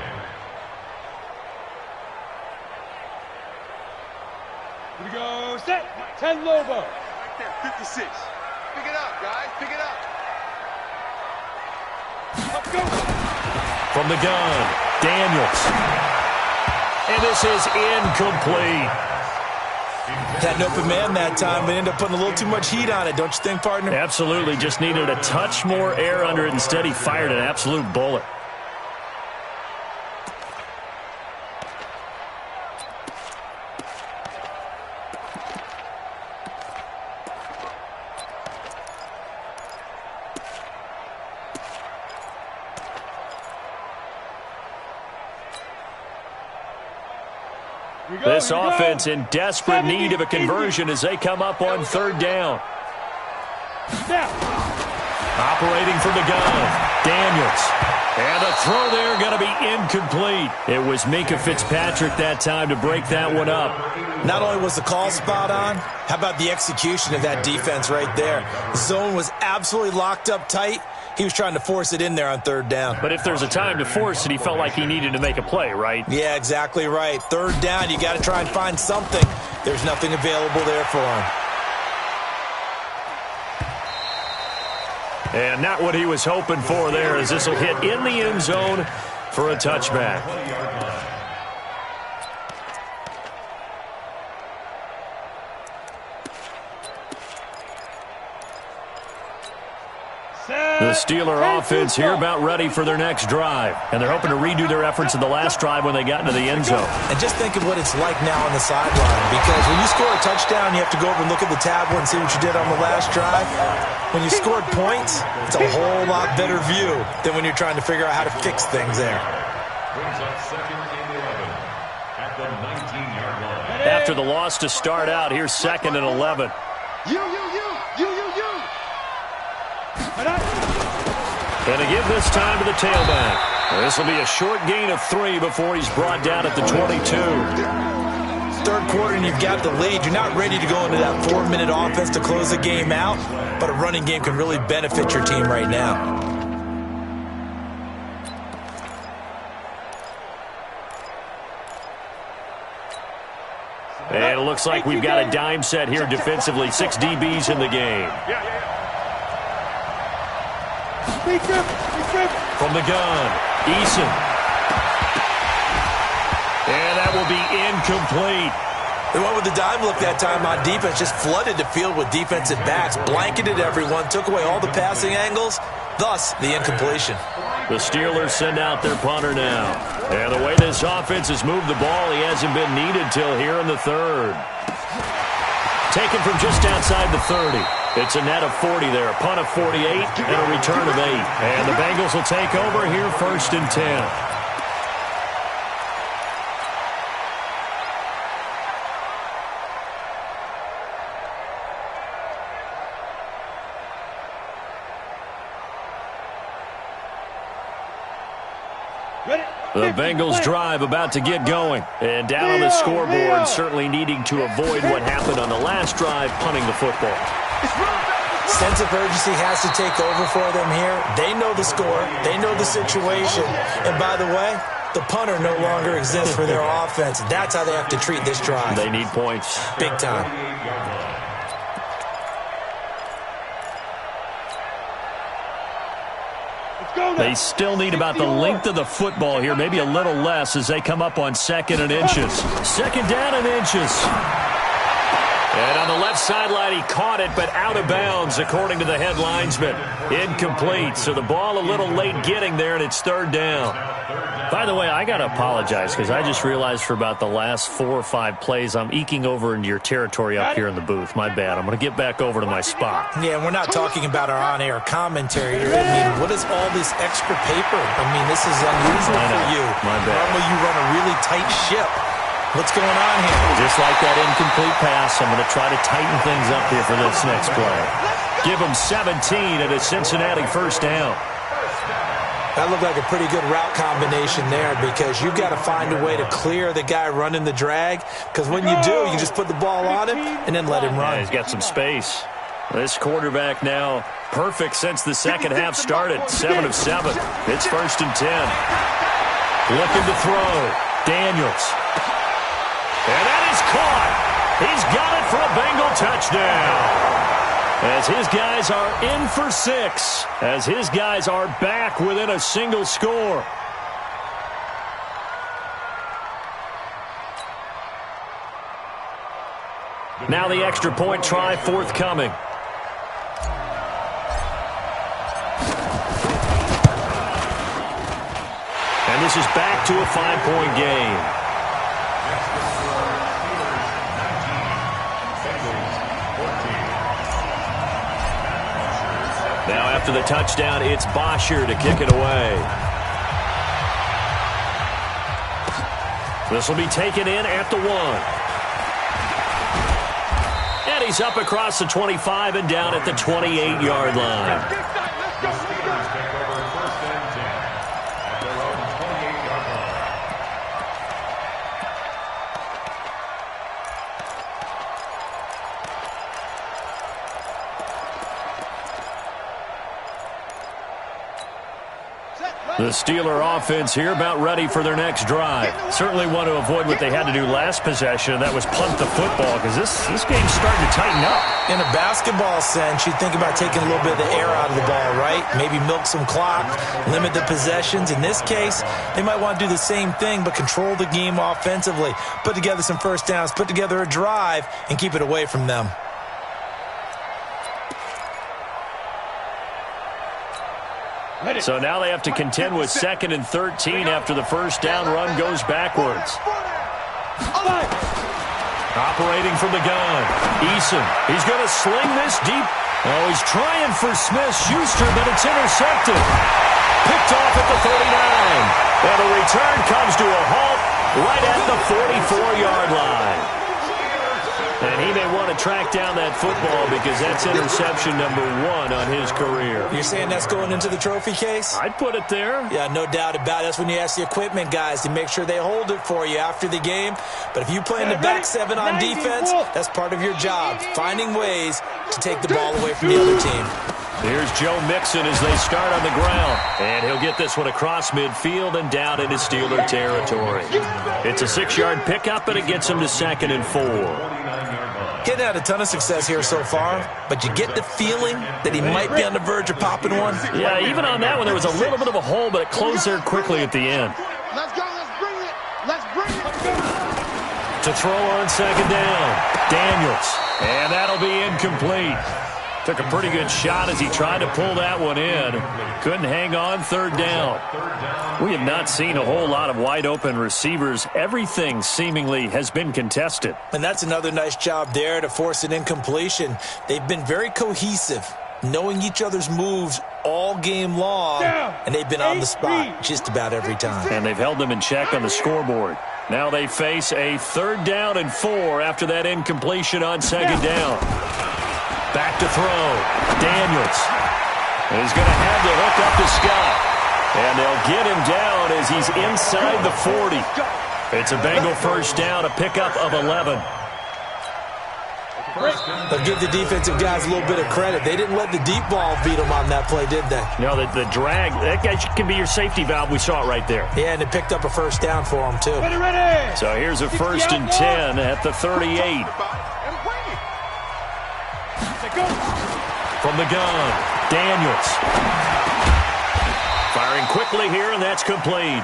Speaker 2: Here we go. Set. 10 Lobo.
Speaker 3: Right there, 56. Pick it up, guys. Pick it up.
Speaker 2: Let's go.
Speaker 1: From the gun, Daniels. And this is incomplete.
Speaker 4: Had an open man that time, but ended up putting a little too much heat on it, don't you think, partner?
Speaker 1: Absolutely. Just needed a touch more air under it. Instead, he fired an absolute bullet. This offense in desperate need of a conversion as they come up on third down. Operating from the gun, Daniels. And the throw there going to be incomplete. It was Minkah Fitzpatrick that time to break that one up.
Speaker 4: Not only was the call spot on, how about the execution of that defense right there? The zone was absolutely locked up tight. He was trying to force it in there on third down.
Speaker 1: But if there's a time to force it, he felt like he needed to make a play, right?
Speaker 4: Yeah, exactly right. Third down, you got to try and find something. There's nothing available there for him.
Speaker 1: And not what he was hoping for there, as this will hit in the end zone for a touchback. The Steeler offense here about ready for their next drive. And they're hoping to redo their efforts in the last drive when they got into the end zone.
Speaker 4: And just think of what it's like now on the sideline. Because when you score a touchdown, you have to go over and look at the tablet and see what you did on the last drive. When you scored points, it's a whole lot better view than when you're trying to figure out how to fix things there.
Speaker 5: Brings up 2nd and 11 at the 19-yard line.
Speaker 1: After the loss to start out, here's 2nd and 11.
Speaker 3: You.
Speaker 1: And to give this time to the tailback. This will be a short gain of 3 before he's brought down at the 22.
Speaker 4: Third quarter and you've got the lead. You're not ready to go into that 4-minute offense to close the game out, but a running game can really benefit your team right now.
Speaker 1: And it looks like we've got a dime set here defensively. 6 DBs in the game. From the gun, Eason. And that will be incomplete.
Speaker 4: They went with the dime look that time on defense, just flooded the field with defensive backs, blanketed everyone, took away all the passing angles, thus the incompletion.
Speaker 1: The Steelers send out their punter now. And the way this offense has moved the ball, he hasn't been needed till here in the third. Taken from just outside the 30. It's a net of 40 there, a punt of 48, and a return of 8. And the Bengals will take over here 1st and 10. The Bengals drive about to get going. And down on the scoreboard, certainly needing to avoid what happened on the last drive, punting the football.
Speaker 4: Sense of urgency has to take over for them here. They know the score. They know the situation. And by the way, the punter no longer exists for their offense. That's how they have to treat this drive.
Speaker 1: They need points.
Speaker 4: Big time.
Speaker 1: They still need about the length of the football here, maybe a little less as they come up on 2nd and inches. 2nd down and inches. And on the left sideline, he caught it, but out of bounds, according to the head linesman. Incomplete, so the ball a little late getting there, and it's 3rd down. By the way, I got to apologize because I just realized for about the last 4 or 5 plays, I'm eking over into your territory up here in the booth. My bad. I'm going to get back over to my spot.
Speaker 4: Yeah, we're not talking about our on-air commentary here. I mean, what is all this extra paper? I mean, this is unusual for you.
Speaker 1: My bad.
Speaker 4: Normally you run a really tight ship. What's going on here?
Speaker 1: Just like that incomplete pass, I'm going to try to tighten things up here for this next play. Give them 17 at a Cincinnati 1st down.
Speaker 4: That looked like a pretty good route combination there because you've got to find a way to clear the guy running the drag because when you do, you just put the ball on him and then let him run.
Speaker 1: Yeah, he's got some space. This quarterback now perfect since the second half started. 7 of 7. It's 1st and 10. Looking to throw. Daniels. And that is caught. He's got it for a Bengal touchdown. As his guys are in for 6. As his guys are back within a single score. Now the extra point try forthcoming. And this is back to a 5-point game. Now after the touchdown, it's Bosher to kick it away. This will be taken in at the 1. And he's up across the 25 and down at the 28-yard line. The Steeler offense here about ready for their next drive. Certainly want to avoid what they had to do last possession, and that was punt the football because this game's starting to tighten up.
Speaker 4: In a basketball sense, you think about taking a little bit of the air out of the ball, right? Maybe milk some clock, limit the possessions. In this case, they might want to do the same thing but control the game offensively. Put together some 1st downs, put together a drive, and keep it away from them.
Speaker 1: So now they have to contend with 2nd and 13 after the 1st down run goes backwards. Operating from the gun. Eason. He's going to sling this deep. Oh, he's trying for Smith-Schuster, but it's intercepted. Picked off at the 39. And the return comes to a halt right at the 44-yard line. And he may want to track down that football because that's interception number 1 on his career.
Speaker 4: You're saying that's going into the trophy case?
Speaker 1: I'd put it there.
Speaker 4: Yeah, no doubt about it. That's when you ask the equipment guys to make sure they hold it for you after the game. But if you play in the back 7 on defense, that's part of your job, finding ways to take the ball away from the other team.
Speaker 1: Here's Joe Mixon as they start on the ground. And he'll get this one across midfield and down into Steeler territory. It's a 6-yard pickup, and it gets him to 2nd and 4.
Speaker 4: Getting had a ton of success here so far, but you get the feeling that he might be on the verge of popping one.
Speaker 1: Yeah, even on that one, there was a little bit of a hole, but it closed there quickly at the end.
Speaker 3: Let's go, let's bring it. Let's bring it.
Speaker 1: To throw on 2nd down, Daniels. And that'll be incomplete. Took a pretty good shot as he tried to pull that one in. Couldn't hang on 3rd down. We have not seen a whole lot of wide-open receivers. Everything seemingly has been contested.
Speaker 4: And that's another nice job there to force an incompletion. They've been very cohesive, knowing each other's moves all game long, and they've been on the spot just about every time.
Speaker 1: And they've held them in check on the scoreboard. Now they face a 3rd down and 4 after that incompletion on 2nd down. Back to throw. Daniels. He's going to have the hook up to Scott. And they'll get him down as he's inside the 40. It's a Bengal 1st down, a pickup of 11.
Speaker 4: They'll give the defensive guys a little bit of credit. They didn't let the deep ball beat them on that play, did they?
Speaker 1: No, the drag, that guy can be your safety valve. We saw it right there.
Speaker 4: Yeah, and it picked up a 1st down for them, too.
Speaker 3: Ready.
Speaker 1: So here's a 1st and 10 at the 38. From the gun, Daniels. Firing quickly here, and that's complete.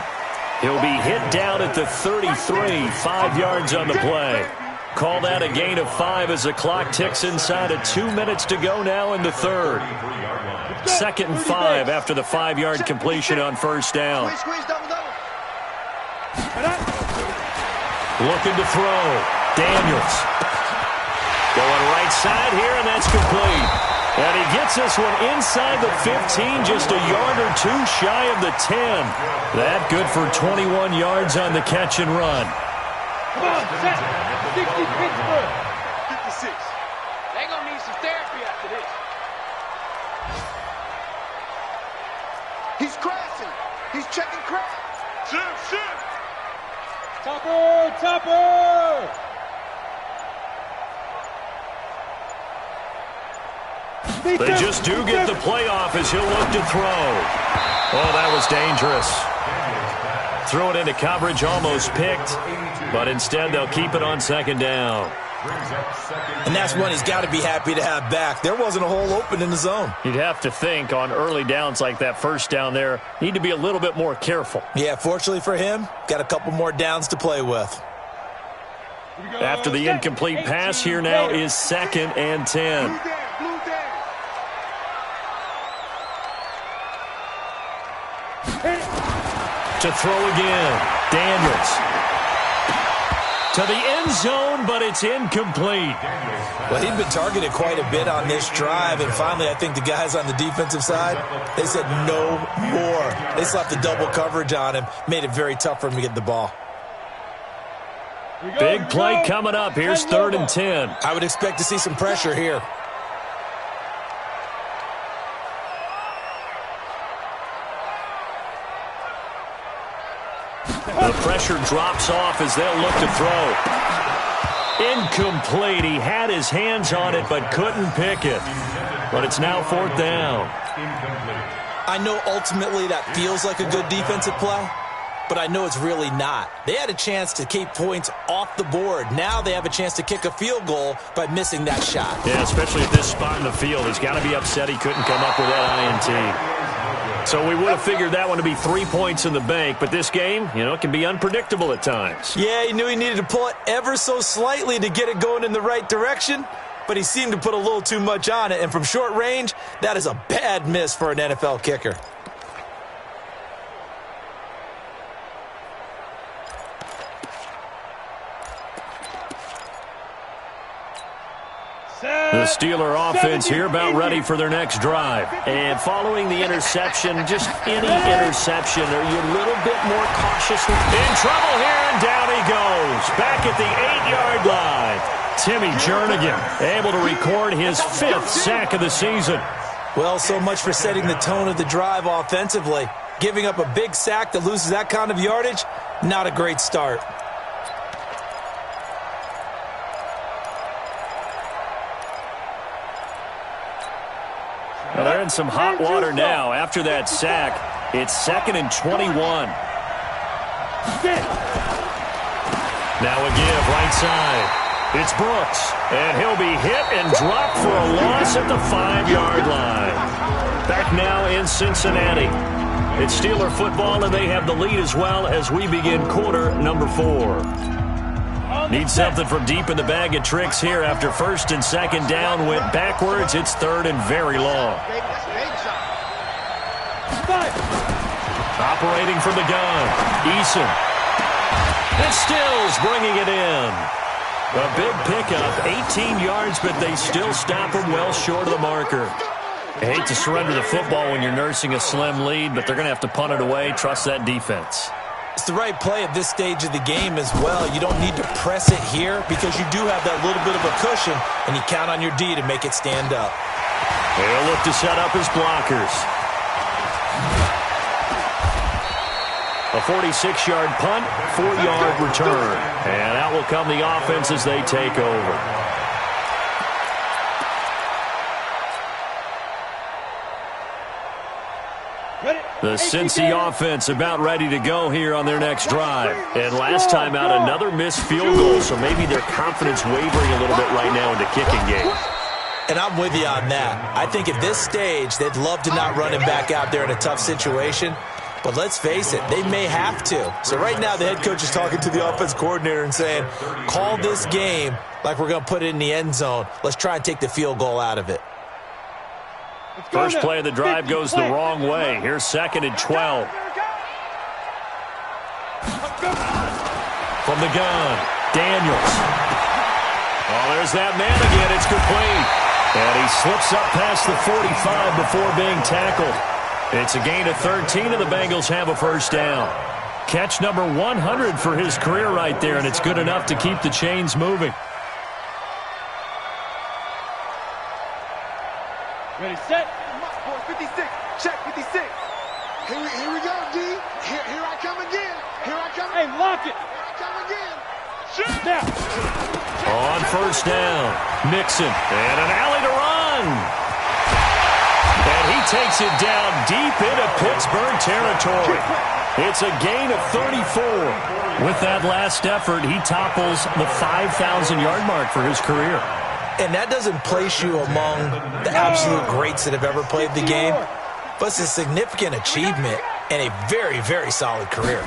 Speaker 1: He'll be hit down at the 33, 5 yards on the play. Call that a gain of 5 as the clock ticks inside of 2 minutes to go now in the third. 2nd and 5 after the 5-yard completion on first down. Looking to throw. Daniels. Going right side here, and that's complete. And he gets this one inside the 15, just a yard or two shy of the 10. That good for 21 yards on the catch and run.
Speaker 2: Come on, set. 60 Pittsburgh.
Speaker 3: 56.
Speaker 6: They're going to need some therapy after this.
Speaker 3: He's crashing. He's checking crash. Shift.
Speaker 2: Topper.
Speaker 1: They just do get the playoff as he'll look to throw. Oh, that was dangerous. Threw it into coverage, almost picked, but instead they'll keep it on 2nd down.
Speaker 4: And that's one he's got to be happy to have back. There wasn't a hole open in the zone.
Speaker 1: You'd have to think on early downs like that first down there, need to be a little bit more careful.
Speaker 4: Yeah, fortunately for him, got a couple more downs to play with.
Speaker 1: After the incomplete pass, here now is 2nd and 10. To throw again. Daniels. To the end zone, but it's incomplete.
Speaker 4: Well, he'd been targeted quite a bit on this drive, and finally I think the guys on the defensive side, they said no more. They slapped the double coverage on him, made it very tough for him to get the ball.
Speaker 1: Big play coming up. Here's 3rd and 10.
Speaker 4: I would expect to see some pressure here.
Speaker 1: The pressure drops off as they'll look to throw. Incomplete. He had his hands on it but couldn't pick it. But it's now 4th down.
Speaker 4: I know ultimately that feels like a good defensive play, but I know it's really not. They had a chance to keep points off the board. Now they have a chance to kick a field goal by missing that shot.
Speaker 1: Yeah, especially at this spot in the field. He's got to be upset he couldn't come up with that INT. So we would have figured that one to be 3 points in the bank, but this game, it can be unpredictable at times.
Speaker 4: Yeah, he knew he needed to pull it ever so slightly to get it going in the right direction, but he seemed to put a little too much on it, and from short range, that is a bad miss for an NFL kicker.
Speaker 1: The Steeler offense here about ready for their next drive. And following the interception, just any interception, are you a little bit more cautious? In trouble here, and down he goes. Back at the 8-yard line. Timmy Jernigan able to record his 5th sack of the season.
Speaker 4: Well, so much for setting the tone of the drive offensively. Giving up a big sack that loses that kind of yardage, not a great start.
Speaker 1: Well, they're in some hot water now. After that sack, it's 2nd and 21. Now a give right side. It's Brooks, and he'll be hit and dropped for a loss at the 5-yard line. Back now in Cincinnati. It's Steeler football, and they have the lead as well as we begin quarter number 4. Need something from deep in the bag of tricks here after 1st and 2nd down went backwards. It's 3rd and very long. Operating from the gun, Eason. And Stills bringing it in. A big pickup, 18 yards, but they still stop him well short of the marker. I hate to surrender the football when you're nursing a slim lead, but they're going to have to punt it away. Trust that defense.
Speaker 4: It's the right play at this stage of the game as well. You don't need to press it here because you do have that little bit of a cushion, and you count on your D to make it stand up.
Speaker 1: They'll look to set up his blockers. A 46-yard punt, 4-yard return. And out will come the offense as they take over. The Cincy offense about ready to go here on their next drive. And last time out, another missed field goal, so maybe their confidence wavering a little bit right now in the kicking game.
Speaker 4: And I'm with you on that. I think at this stage, they'd love to not run him back out there in a tough situation. But let's face it, they may have to. So right now the head coach is talking to the offense coordinator and saying, call this game like we're going to put it in the end zone. Let's try and take the field goal out of it.
Speaker 1: First play of the drive goes the wrong way. Here's 2nd and 12. From the gun, Daniels. Oh, there's that man again. It's complete. And he slips up past the 45 before being tackled. It's a gain of 13, and the Bengals have a first down. Catch number 100 for his career right there, and it's good enough to keep the chains moving.
Speaker 2: Ready, set.
Speaker 3: 56. Check 56. Here we go, D. Here I come again. Here I come.
Speaker 2: Hey, lock it.
Speaker 3: Here I come again.
Speaker 2: Shoot. Now.
Speaker 1: On first down, Mixon, and an alley to run. And he takes it down deep into Pittsburgh territory. It's a gain of 34. With that last effort, he topples the 5,000-yard mark for his career.
Speaker 4: And that doesn't place you among the absolute greats that have ever played the game, but it's a significant achievement and a very, very solid career.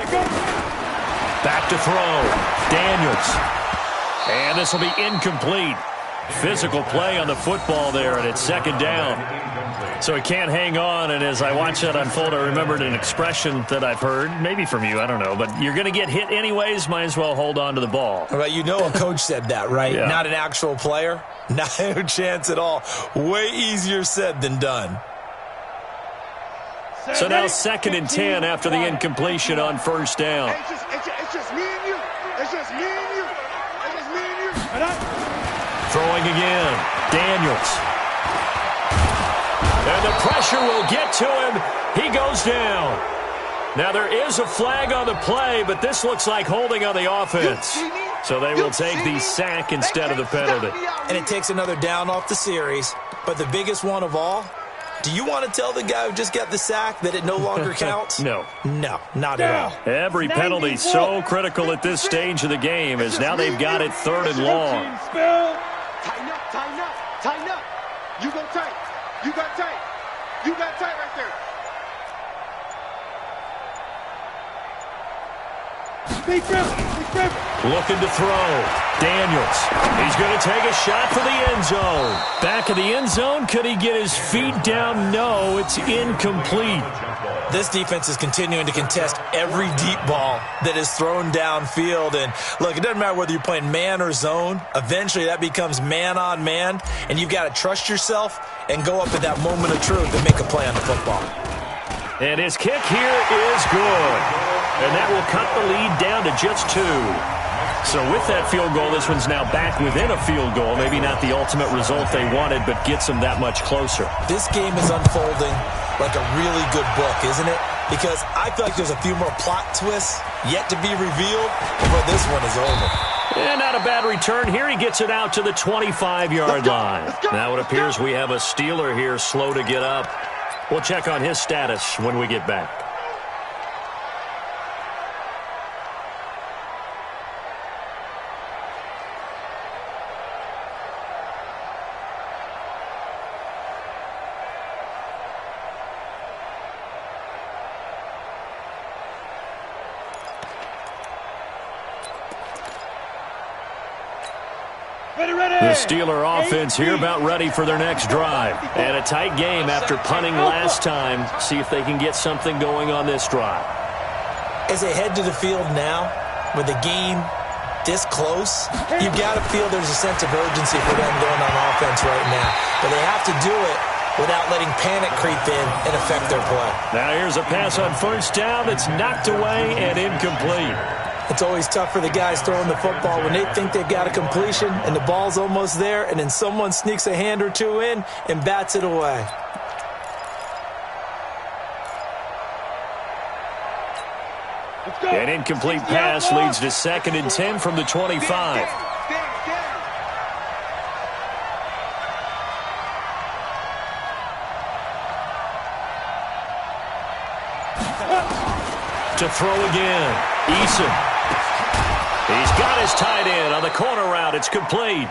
Speaker 1: Back to throw, Daniels. And this will be incomplete. Physical play on the football there, and it's 2nd down. So he can't hang on, and as I watch that unfold, I remembered an expression that I've heard, maybe from you, I don't know, but you're going to get hit anyways, might as well hold on to the ball.
Speaker 4: Well, you know a coach said that, right?
Speaker 1: Yeah. Not
Speaker 4: an actual player? No chance at all. Way easier said than done.
Speaker 1: So now 2nd and 10 after the incompletion on first down.
Speaker 3: It's just me and you. It's just me and you. It's just me and you.
Speaker 1: Throwing again, Daniels. And the pressure will get to him. He goes down. Now there is a flag on the play, but this looks like holding on the offense. So they will take the sack instead of the penalty.
Speaker 4: And it takes another down off the series. But the biggest one of all, do you want to tell the guy who just got the sack that it no longer counts?
Speaker 1: No.
Speaker 4: No, not at all.
Speaker 1: Every penalty so critical at this stage of the game as now they've got it 3rd and long.
Speaker 3: Tighten up, tighten up, tighten up. You go tight. You got tight. You got tight right there.
Speaker 2: Big grip.
Speaker 1: Looking to throw. Daniels. He's going to take a shot for the end zone. Back of the end zone. Could he get his feet down? No, it's incomplete.
Speaker 4: This defense is continuing to contest every deep ball that is thrown downfield. And look, it doesn't matter whether you're playing man or zone. Eventually that becomes man on man. And you've got to trust yourself and go up at that moment of truth and make a play on the football.
Speaker 1: And his kick here is good. And that will cut the lead down to just 2. So with that field goal, this one's now back within a field goal. Maybe not the ultimate result they wanted, but gets them that much closer.
Speaker 4: This game is unfolding like a really good book, isn't it? Because I feel like there's a few more plot twists yet to be revealed before this one is over.
Speaker 1: And not a bad return here. He gets it out to the 25-yard line. Now it appears we have a Steeler here slow to get up. We'll check on his status when we get back. The Steeler offense here about ready for their next drive. And a tight game after punting last time. See if they can get something going on this drive.
Speaker 4: As they head to the field now, with the game this close, you've got to feel there's a sense of urgency for them going on offense right now. But they have to do it without letting panic creep in and affect their play.
Speaker 1: Now here's a pass on first down that's knocked away and incomplete.
Speaker 4: It's always tough for the guys throwing the football when they think they've got a completion and the ball's almost there, and then someone sneaks a hand or two in and bats it away.
Speaker 1: An incomplete pass leads to 2nd and 10 from the 25. To throw again, Eason. He's got his tight end on the corner route. It's complete.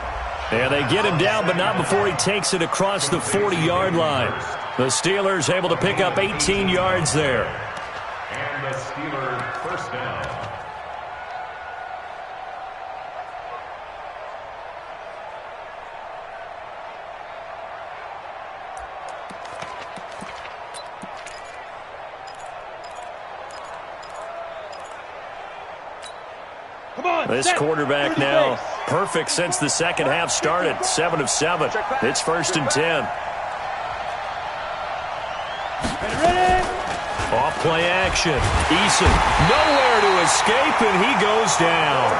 Speaker 1: And they get him down, but not before he takes it across the 40-yard line. The Steelers able to pick up 18 yards there.
Speaker 5: And the Steelers first down.
Speaker 1: This quarterback now perfect since the second half started. 7 of 7. It's 1st and 10. Off play action. Eason nowhere to escape, and he goes down.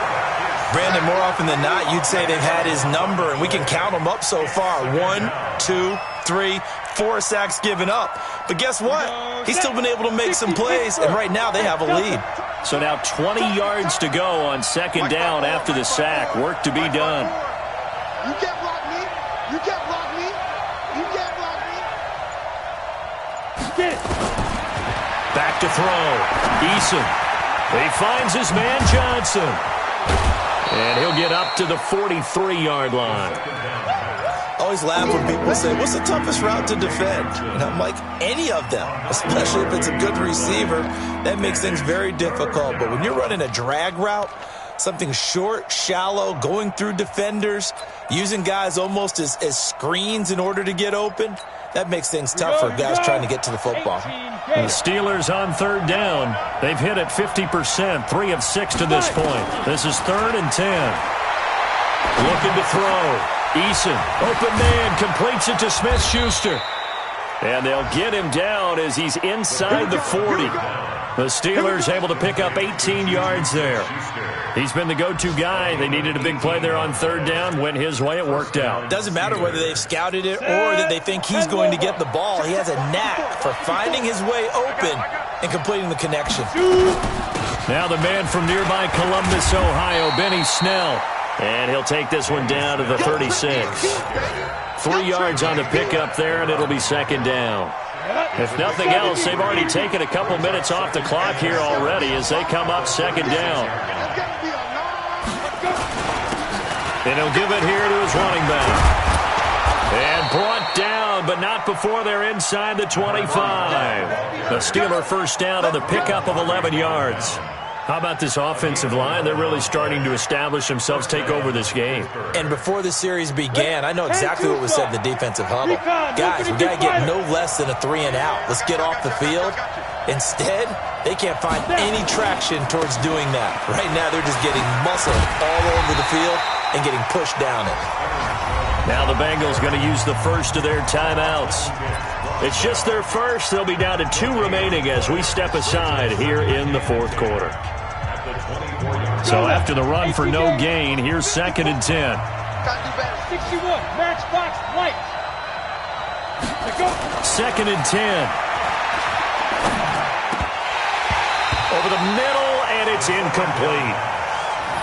Speaker 4: Brandon, more often than not, you'd say they've had his number, and we can count them up so far. 1, 2, 3, 4 sacks given up. But guess what? He's still been able to make some plays, and right now they have a lead.
Speaker 1: So now 20 yards to go on 2nd down after the sack. Work to be done.
Speaker 3: You can't block me. You can't block me. You can't block me.
Speaker 1: Back to throw. Eason. He finds his man Johnson. And he'll get up to the 43-yard line.
Speaker 4: I always laugh when people say, what's the toughest route to defend? And I'm like, any of them, especially if it's a good receiver. That makes things very difficult. But when you're running a drag route, something short, shallow, going through defenders, using guys almost as screens in order to get open, that makes things tough for guys trying to get to the football.
Speaker 1: The Steelers on 3rd down. They've hit it 50%, 3 of 6 to this point. This is 3rd and 10. Looking to throw. Eason, open man, completes it to Smith-Schuster. And they'll get him down as he's inside the 40. The Steelers able to pick up 18 yards there. He's been the go-to guy. They needed a big play there on 3rd down. Went his way. It worked out.
Speaker 4: Doesn't matter whether they've scouted it or that they think he's going to get the ball. He has a knack for finding his way open and completing the connection.
Speaker 1: Now the man from nearby Columbus, Ohio, Benny Snell. And he'll take this one down to the 36. 3 yards on the pickup there, and it'll be 2nd down. If nothing else, they've already taken a couple minutes off the clock here already as they come up 2nd down. And he'll give it here to his running back. And brought down, but not before they're inside the 25. The Steeler first down on the pickup of 11 yards. How about this offensive line? They're really starting to establish themselves, take over this game.
Speaker 4: And before the series began, I know exactly what was said in the defensive huddle. Guys, we got to get no less than a 3 and out. Let's get off the field. Instead, they can't find any traction towards doing that. Right now, they're just getting muscled all over the field and getting pushed down it.
Speaker 1: Now the Bengals going to use the first of their timeouts. It's just their first. They'll be down to 2 remaining as we step aside here in the 4th quarter. So after the run for no gain, here's 2nd and 10.
Speaker 2: 61, matchbox white.
Speaker 1: 2nd and 10. Over the middle, and it's incomplete.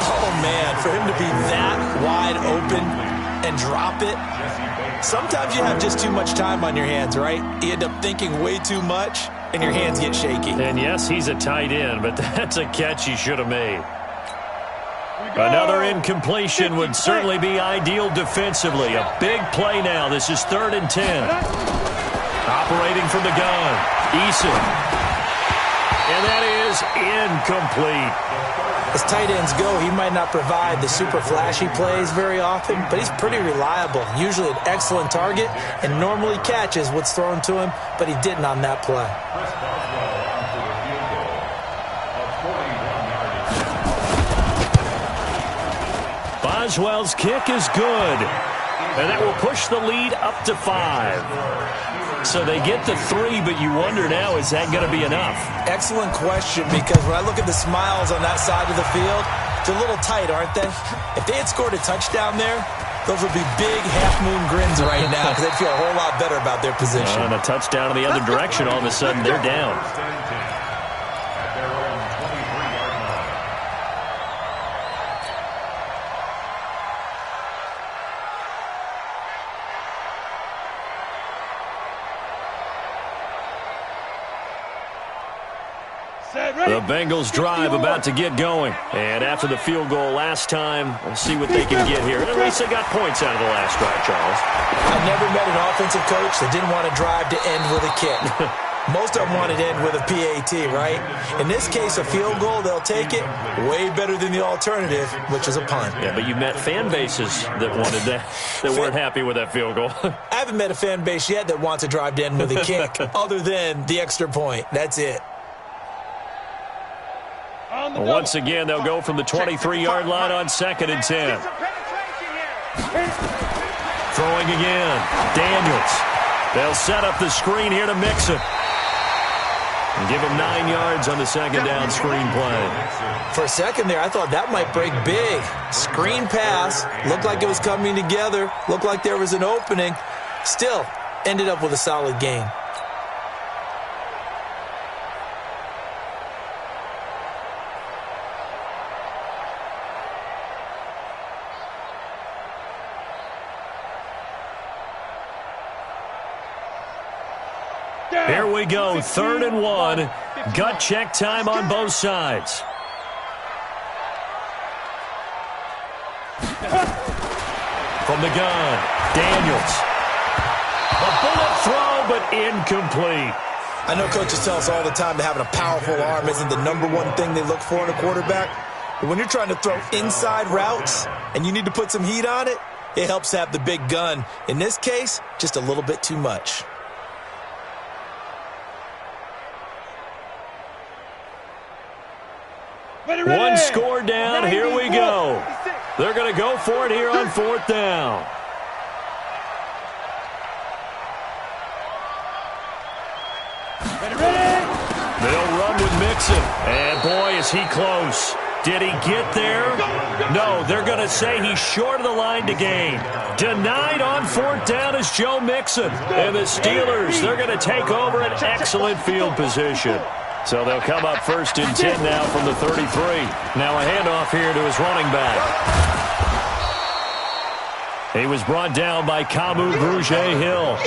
Speaker 4: Oh, man, for him to be that wide open and drop it. Sometimes you have just too much time on your hands, right? You end up thinking way too much, and your hands get shaky.
Speaker 1: And yes, he's a tight end, but that's a catch he should have made. Another incompletion would certainly be ideal defensively. A big play now. This is 3rd and 10. Operating from the gun. Eason. And that is incomplete.
Speaker 4: As tight ends go, he might not provide the super flashy plays very often, but he's pretty reliable. Usually an excellent target and normally catches what's thrown to him, but he didn't on that play.
Speaker 1: Boswell's kick is good. And that will push the lead up to 5. So they get the 3, but you wonder now, is that going to be enough?
Speaker 4: Excellent question, because when I look at the smiles on that side of the field, they're a little tight, aren't they? If they had scored a touchdown there, those would be big half-moon grins right now because they'd feel a whole lot better about their position.
Speaker 1: And a touchdown in the other direction, all of a sudden they're down. The Bengals drive about to get going. And after the field goal last time, we'll see what they can get here. At least they got points out of the last drive, Charles.
Speaker 4: I've never met an offensive coach that didn't want to drive to end with a kick. Most of them want it in with a PAT, right? In this case, a field goal, they'll take it way better than the alternative, which is a punt.
Speaker 1: Yeah, but you've met fan bases that wanted that, that weren't happy with that field goal.
Speaker 4: I haven't met a fan base yet that wants to drive in with a kick other than the extra point. That's it.
Speaker 1: Once again, they'll go from the 23-yard line on 2nd and 10. Throwing again. Daniels. They'll set up the screen here to Mixon. And give him 9 yards on the second down screen play.
Speaker 4: For a second there, I thought that might break big. Screen pass. Looked like it was coming together. Looked like there was an opening. Still, ended up with a solid gain.
Speaker 1: Here we go, 3rd and 1. Gut check time on both sides. From the gun, Daniels. A bullet throw, but incomplete.
Speaker 4: I know coaches tell us all the time that having a powerful arm isn't the #1 thing they look for in a quarterback. But when you're trying to throw inside routes and you need to put some heat on it, it helps to have the big gun. In this case, just a little bit too much.
Speaker 1: One score down. Here we go. They're going to go for it here on 4th down. They'll run with Mixon. And, boy, is he close. Did he get there? No, they're going to say he's short of the line to gain. Denied on 4th down is Joe Mixon. And the Steelers, they're going to take over an excellent field position. So they'll come up 1st and 10 now from the 33. Now a handoff here to his running back. He was brought down by Kamu Grugier-Hill.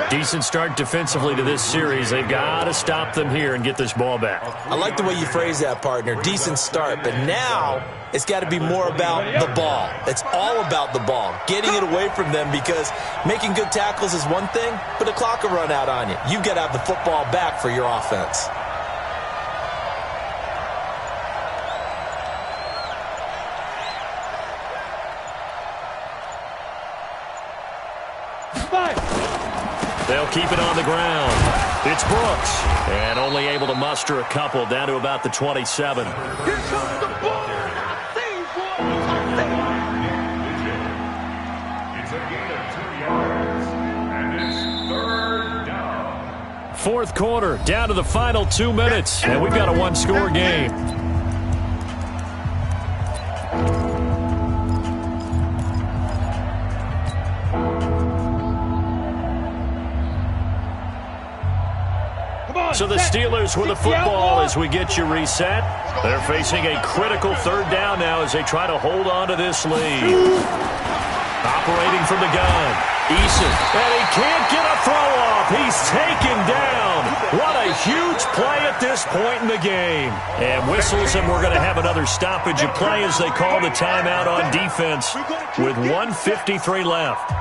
Speaker 1: Decent start defensively to this series. They've got to stop them here and get this ball back.
Speaker 4: I like the way you phrase that, partner. Decent start. But now it's got to be more about the ball. It's all about the ball. Getting it away from them, because making good tackles is one thing, but the clock will run out on you. You've got to have the football back for your offense.
Speaker 1: They'll keep it on the ground. It's Brooks. And only able to muster a couple down to about the 27.
Speaker 3: Here comes the ball.
Speaker 5: It's a gain of 2 yards, and it's 3rd down.
Speaker 1: 4th quarter, down to the final 2 minutes. And we've got a one-score game. So the Steelers with the football as we get you reset. They're facing a critical 3rd down now as they try to hold on to this lead. Operating from the gun. Eason. And he can't get a throw off. He's taken down. What a huge play at this point in the game. And whistles, and we're going to have another stoppage of play as they call the timeout on defense with 1:53 left.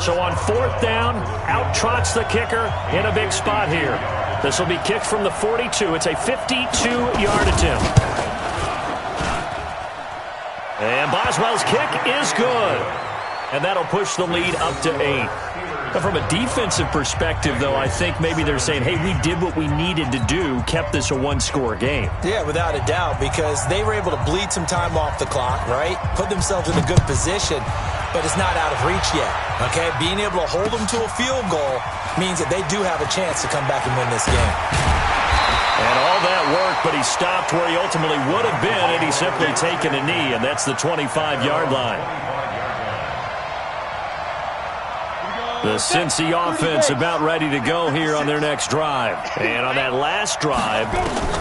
Speaker 1: So on 4th down, out trots the kicker in a big spot here. This will be kicked from the 42. It's a 52-yard attempt. And Boswell's kick is good. And that'll push the lead up to 8. But from a defensive perspective, though, I think maybe they're saying, hey, we did what we needed to do, kept this a one-score game.
Speaker 4: Yeah, without a doubt, because they were able to bleed some time off the clock, right? Put themselves in a good position, but it's not out of reach yet, okay? Being able to hold them to a field goal means that they do have a chance to come back and win this game.
Speaker 1: And all that work, but he stopped where he ultimately would have been had he simply taken a knee, and that's the 25-yard line. The Cincy offense about ready to go here on their next drive. And on that last drive,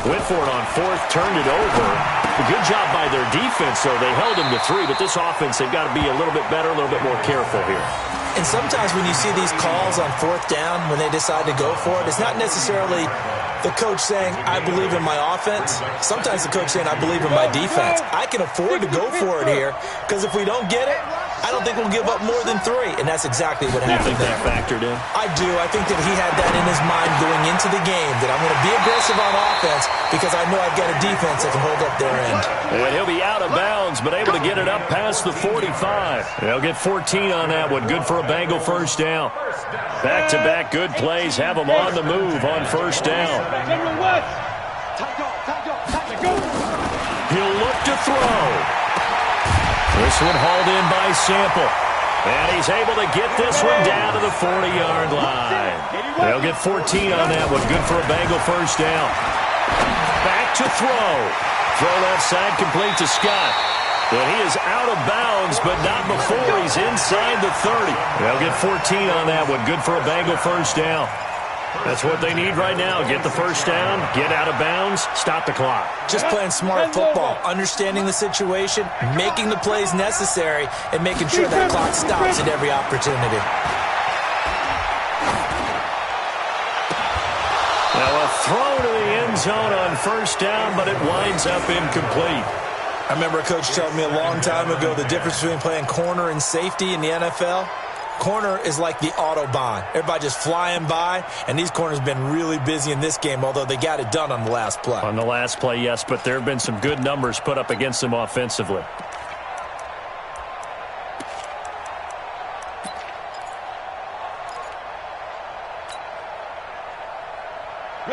Speaker 1: went for it on 4th, turned it over. A good job by their defense, though. They held them to 3, but this offense, they've got to be a little bit better, a little bit more careful here.
Speaker 4: And sometimes when you see these calls on fourth down, when they decide to go for it, it's not necessarily the coach saying, I believe in my offense. Sometimes the coach saying, I believe in my defense. I can afford to go for it here because if we don't get it, I don't think we'll give up more than 3. And that's exactly what happened there.
Speaker 1: You think that factored in?
Speaker 4: I do. I think that he had that in his mind going into the game, that I'm going to be aggressive on offense because I know I've got a defense that can hold up their end.
Speaker 1: And he'll be out of bounds, but able to get it up past the 45. They'll get 14 on that one. Good for a Bengal first down. Back-to-back good plays have them on the move on first down. He'll look to throw. This one hauled in by Sample. And he's able to get this one down to the 40-yard line. They'll get 14 on that one. Good for a Bengal first down. Back to throw. Throw left side complete to Scott. But he is out of bounds, but not before he's inside the 30. They'll get 14 on that one. Good for a Bengal first down. That's what they need right now. Get the first down, get out of bounds, stop the clock.
Speaker 4: Just playing smart football, understanding the situation, making the plays necessary, and making sure that clock stops at every opportunity.
Speaker 1: Now a throw to the end zone on first down, but it winds up incomplete.
Speaker 4: I remember a coach telling me a long time ago the difference between playing corner and safety in the NFL. Corner is like the Autobahn. Everybody just flying by, and these corners have been really busy in this game, although they got it done on the last play.
Speaker 1: On the last play, yes, but there have been some good numbers put up against them offensively.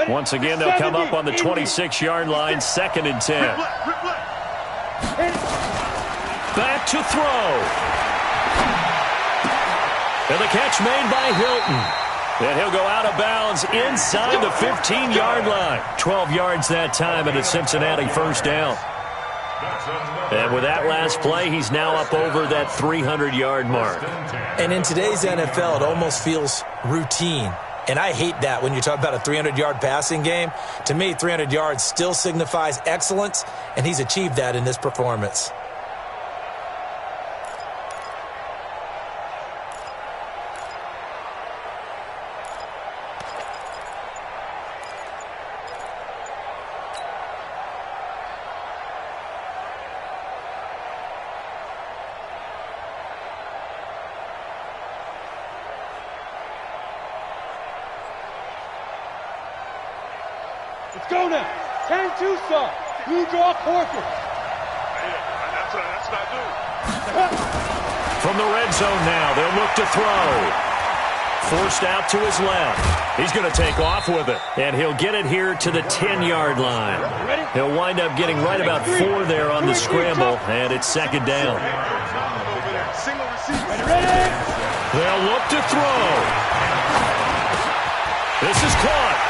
Speaker 1: Once again, they'll come up on the 26-yard line, 2nd and 10. Back to throw. And the catch made by Hilton. And he'll go out of bounds inside the 15-yard line. 12 yards that time, and a Cincinnati first down. And with that last play, he's now up over that 300-yard mark.
Speaker 4: And in today's NFL, it almost feels routine. And I hate that when you talk about a 300-yard passing game. To me, 300 yards still signifies excellence, and he's achieved that in this performance.
Speaker 2: Let's go now. 10-2 start. Blue draw Corker.
Speaker 7: That's what I do.
Speaker 1: From the red zone now, they'll look to throw. Forced out to his left. He's going to take off with it, and he'll get it here to the 10-yard line. He'll wind up getting right about 4 there on the scramble, and it's 2nd down. They'll look to throw. This is caught.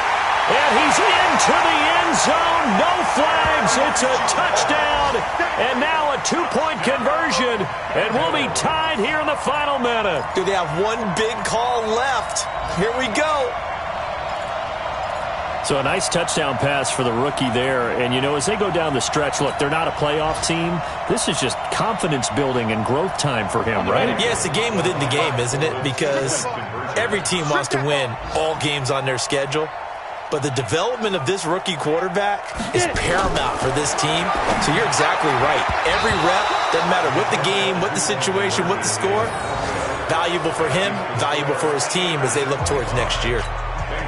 Speaker 1: And he's into the end zone. No flags. It's a touchdown. And now a 2-point conversion. And we'll be tied here in the final minute.
Speaker 4: Do they have one big call left? Here we go.
Speaker 1: So a nice touchdown pass for the rookie there. And, you know, as they go down the stretch, look, they're not a playoff team. This is just confidence building and growth time for him, right?
Speaker 4: Yeah, it's a game within the game, isn't it? Because every team wants to win all games on their schedule. But the development of this rookie quarterback is paramount for this team. So you're exactly right. Every rep, doesn't matter what the game, what the situation, what the score, valuable for him, valuable for his team as they look towards next year.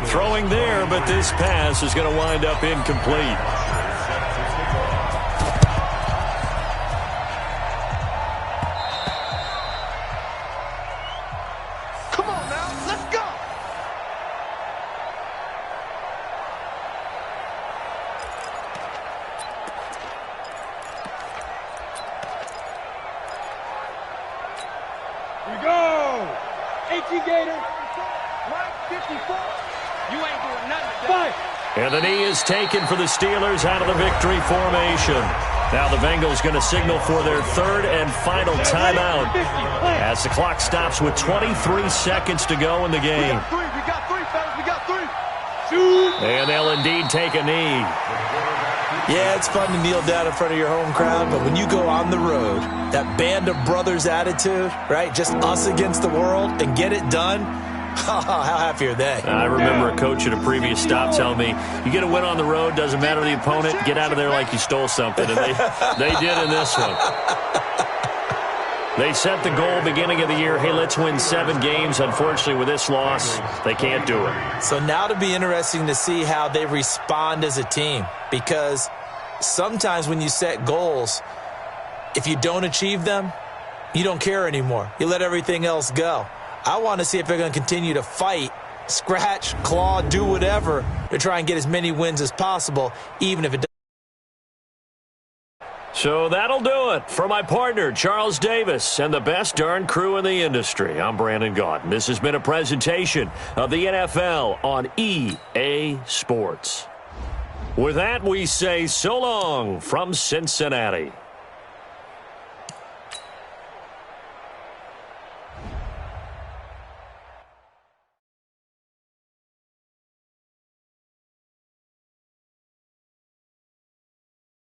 Speaker 1: Throwing there, but this pass is going to wind up incomplete.
Speaker 3: Come on now, let's go.
Speaker 2: Here we go. 18 Gator. 54.
Speaker 6: You ain't doing nothing today.
Speaker 2: 5.
Speaker 1: And the knee is taken for the Steelers out of the victory formation. Now the Bengals going to signal for their 3rd and final timeout as the clock stops with 23 seconds to go in the game.
Speaker 3: We got 3, fellas. We got 3.
Speaker 2: Shoot.
Speaker 1: And they'll indeed take a knee.
Speaker 4: Yeah, it's fun to kneel down in front of your home crowd, but when you go on the road, that band of brothers attitude, right, just us against the world, and get it done, how happy are they?
Speaker 1: I remember a coach at a previous stop telling me, you get a win on the road, doesn't matter the opponent, get out of there like you stole something, and they did in this one. They set the goal beginning of the year, hey, let's win 7 games. Unfortunately, with this loss, they can't do it.
Speaker 4: So now it'll be interesting to see how they respond as a team, because sometimes when you set goals, if you don't achieve them, you don't care anymore. You let everything else go. I want to see if they're going to continue to fight, scratch, claw, do whatever to try and get as many wins as possible, even if it doesn't.
Speaker 1: So that'll do it for my partner, Charles Davis, and the best darn crew in the industry. I'm Brandon Gaudin. This has been a presentation of the NFL on EA Sports. With that, we say so long from Cincinnati.